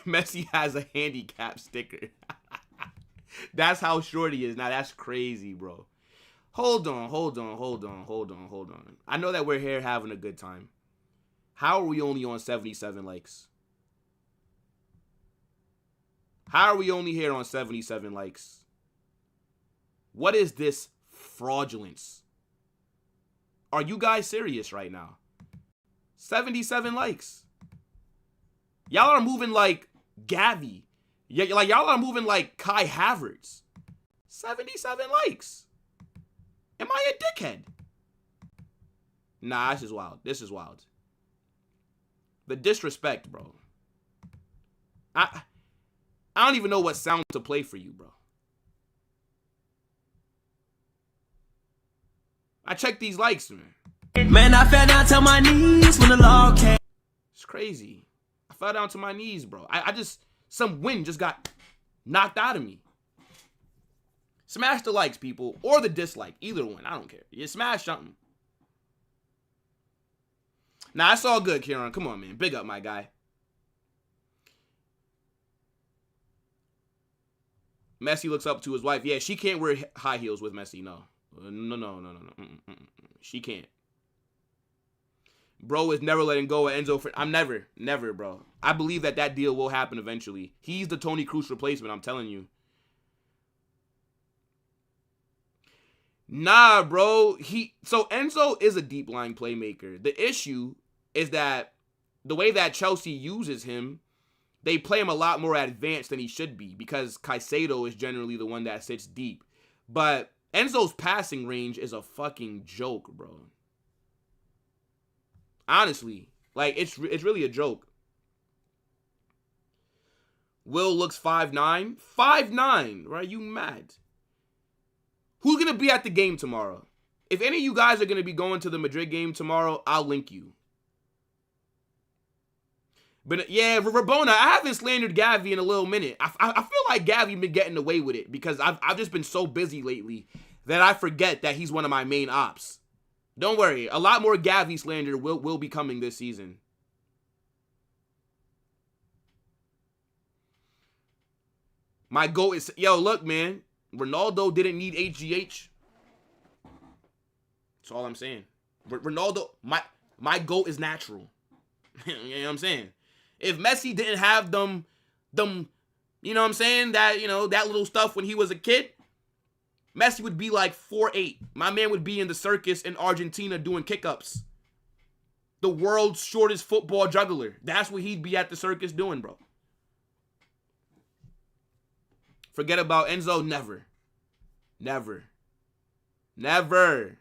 Speaker 1: Messi has a handicap sticker. That's how short he is. Now that's crazy, bro. Hold on. I know that we're here having a good time. How are we only on 77 likes? How are we only here on 77 likes? What is this fraudulence? Are you guys serious right now? 77 likes. Y'all are moving like Gavi. Like y'all are moving like Kai Havertz. 77 likes. Am I a dickhead? Nah, this is wild. This is wild. The disrespect, bro. I don't even know what sound to play for you, bro. I checked these likes, man.
Speaker 5: Man, I fell down to my knees when the law came.
Speaker 1: It's crazy. I fell down to my knees, bro. I just, some wind just got knocked out of me. Smash the likes, people, or the dislike. Either one. I don't care. You smash something. Nah, it's all good, Kieran. Come on, man. Big up, my guy. Messi looks up to his wife. Yeah, she can't wear high heels with Messi. No. No. She can't. Bro is never letting go of Enzo. I'm never, bro. I believe that deal will happen eventually. He's the Toni Kroos replacement, I'm telling you. Nah, bro. So Enzo is a deep line playmaker. The issue is that the way that Chelsea uses him, they play him a lot more advanced than he should be because Caicedo is generally the one that sits deep. But Enzo's passing range is a fucking joke, bro. Honestly, like it's really a joke. Will looks 5'9". 5'9", right? You mad? Who's gonna be at the game tomorrow? If any of you guys are going to be going to the Madrid game tomorrow, I'll link you. But yeah, Rabona, I haven't slandered Gavi in a little minute. I feel like Gavi been getting away with it because I've just been so busy lately that I forget that he's one of my main ops. Don't worry, a lot more Gavi slander will be coming this season. My goal is, yo, look, man, Ronaldo didn't need HGH. That's all I'm saying. Ronaldo, my goal is natural. You know what I'm saying? If Messi didn't have them, you know what I'm saying, that, you know, that little stuff when he was a kid, Messi would be like 4'8". My man would be in the circus in Argentina doing kick-ups. The world's shortest football juggler. That's what he'd be at the circus doing, bro. Forget about Enzo, never. Never. Never.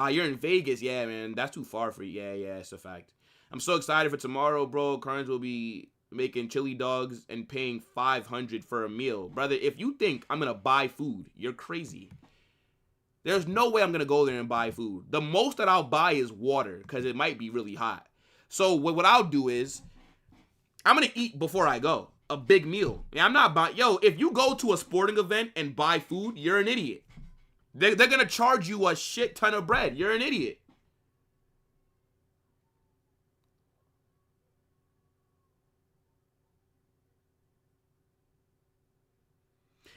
Speaker 1: You're in Vegas. Yeah, man, that's too far for you. Yeah, it's a fact. I'm so excited for tomorrow, bro. Carnes will be making chili dogs and paying $500 for a meal. Brother, if you think I'm going to buy food, you're crazy. There's no way I'm going to go there and buy food. The most that I'll buy is water because it might be really hot. So what I'll do is I'm going to eat before I go. A big meal. Yeah, I'm not buying. Yo, if you go to a sporting event and buy food, you're an idiot. They're going to charge you a shit ton of bread. You're an idiot.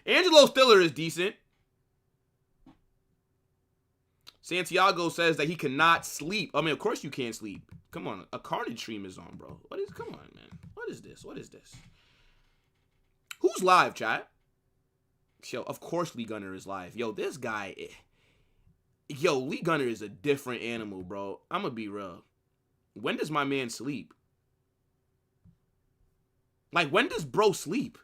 Speaker 1: Angelo Stiller is decent. Santiago says that he cannot sleep. I mean, of course you can't sleep. Come on. A Carnage stream is on, bro. Come on, man. What is this? Who's live, chat? Yo, of course Lee Gunner is live. Yo, this guy. Yo, Lee Gunner is a different animal, bro. I'm going to be real. When does my man sleep? Like, when does bro sleep?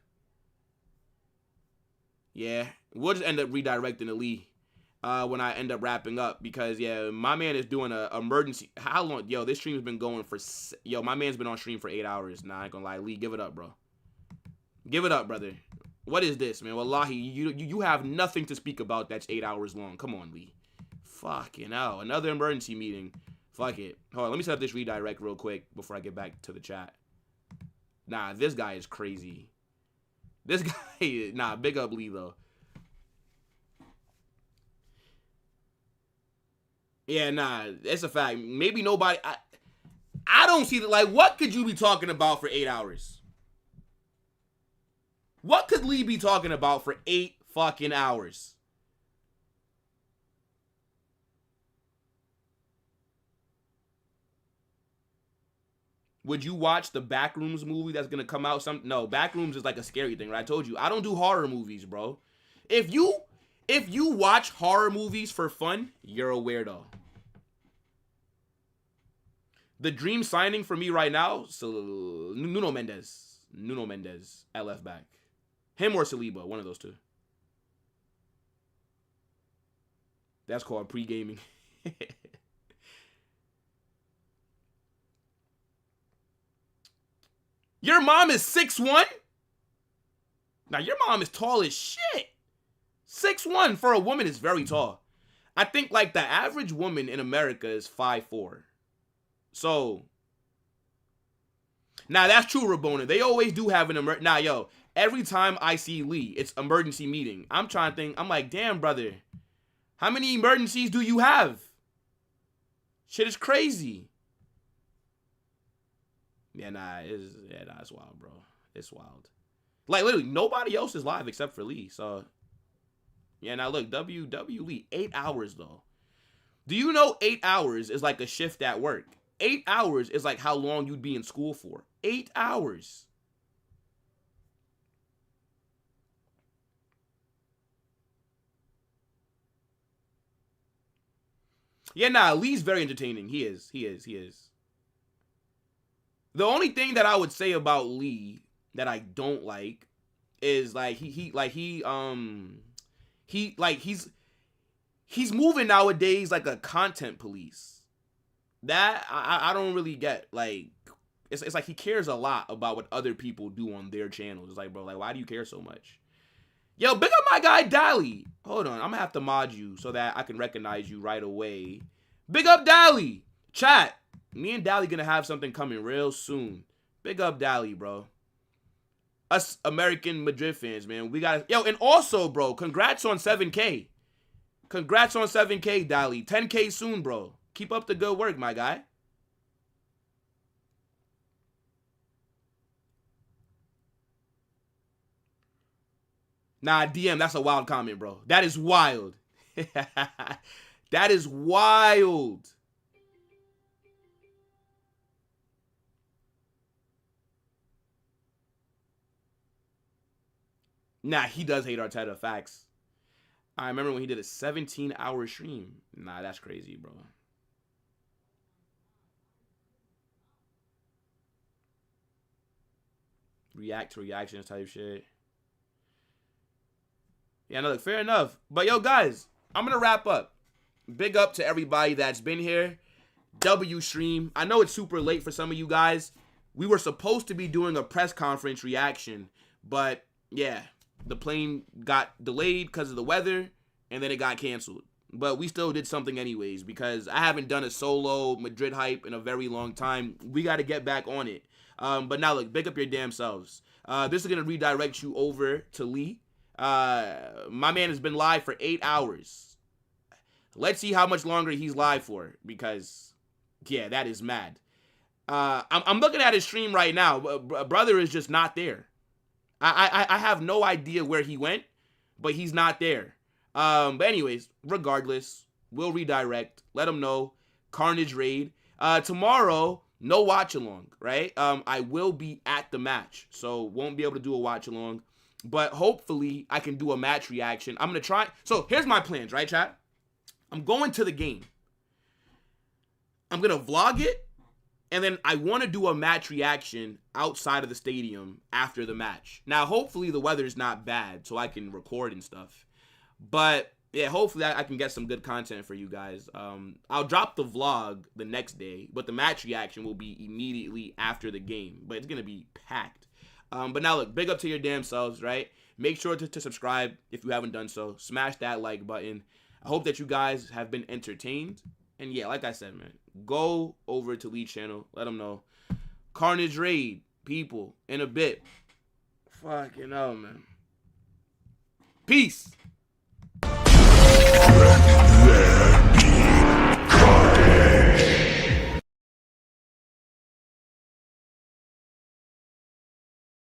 Speaker 1: Yeah, we'll just end up redirecting to Lee when I end up wrapping up because, yeah, my man is doing an emergency. How long? Yo, this stream has been going for, yo, my man's been on stream for 8 hours. Nah, I ain't gonna lie. Lee, give it up, bro. Give it up, brother. What is this, man? Wallahi, you have nothing to speak about that's 8 hours long. Come on, Lee. Fucking hell. Another emergency meeting. Fuck it. Hold on, let me set up this redirect real quick before I get back to the chat. Nah, this guy is crazy. This guy, nah, big up Lee, though. Yeah, nah, it's a fact. Maybe nobody, I don't see that. Like, what could you be talking about for 8 hours? What could Lee be talking about for 8 fucking hours? Would you watch the Backrooms movie that's going to come out? No, Backrooms is like a scary thing, right? I told you, I don't do horror movies, bro. If you watch horror movies for fun, you're a weirdo. The dream signing for me right now, so Nuno Mendes at left back. Him or Saliba, one of those two. That's called pre-gaming. Your mom is 6'1"? Now, your mom is tall as shit. 6'1" for a woman is very tall. I think, like, the average woman in America is 5'4". So, now, that's true, Rabona. They always do have an emergency. Now, yo, every time I see Lee, it's emergency meeting. I'm trying to think. I'm like, damn, brother. How many emergencies do you have? Shit is crazy. Yeah, it's wild, bro. It's wild. Like, literally, nobody else is live except for Lee. So, yeah, now look, W Lee, 8 hours, though. Do you know 8 hours is like a shift at work? 8 hours is like how long you'd be in school for. 8 hours. Yeah, nah, Lee's very entertaining. He is. The only thing that I would say about Lee that I don't like is like he's moving nowadays like a content police. That I don't really get. Like it's like he cares a lot about what other people do on their channels. It's like, bro, like, why do you care so much? Yo, big up my guy Dally. Hold on. I'm going to have to mod you so that I can recognize you right away. Big up Dally. Chat. Me and Dally going to have something coming real soon. Big up Dally, bro. Us American Madrid fans, man. We got to... Yo, and also, bro, congrats on 7K. Congrats on 7K, Dally. 10K soon, bro. Keep up the good work, my guy. Nah, DM, that's a wild comment, bro. That is wild. That is wild. Nah, he does hate Arteta, facts. I remember when he did a 17-hour stream. Nah, that's crazy, bro. React to reactions type shit. Yeah, no, look, fair enough. But, yo, guys, I'm going to wrap up. Big up to everybody that's been here. W stream. I know it's super late for some of you guys. We were supposed to be doing a press conference reaction. But, yeah, the plane got delayed because of the weather. And then it got canceled. But we still did something anyways. Because I haven't done a solo Madrid hype in a very long time. We got to get back on it. But now, look, big up your damn selves. This is going to redirect you over to Lee. My man has been live for 8 hours. Let's see how much longer he's live for, because yeah, that is mad. I'm looking at his stream right now. Brother is just not there. I have no idea where he went, but he's not there. But anyways, regardless, we'll redirect. Let him know. Carnage raid. Tomorrow, no watch along, right? I will be at the match, so won't be able to do a watch along. But hopefully, I can do a match reaction. I'm going to try. So, here's my plans, right, chat? I'm going to the game. I'm going to vlog it. And then I want to do a match reaction outside of the stadium after the match. Now, hopefully, the weather's not bad, so I can record and stuff. But, yeah, hopefully, I can get some good content for you guys. I'll drop the vlog the next day. But the match reaction will be immediately after the game. But it's going to be packed. But now, look, big up to your damn selves, right? Make sure to subscribe if you haven't done so. Smash that like button. I hope that you guys have been entertained. And yeah, like I said, man, go over to Lee's channel. Let them know. Carnage raid, people, in a bit. Fucking hell, man. Peace.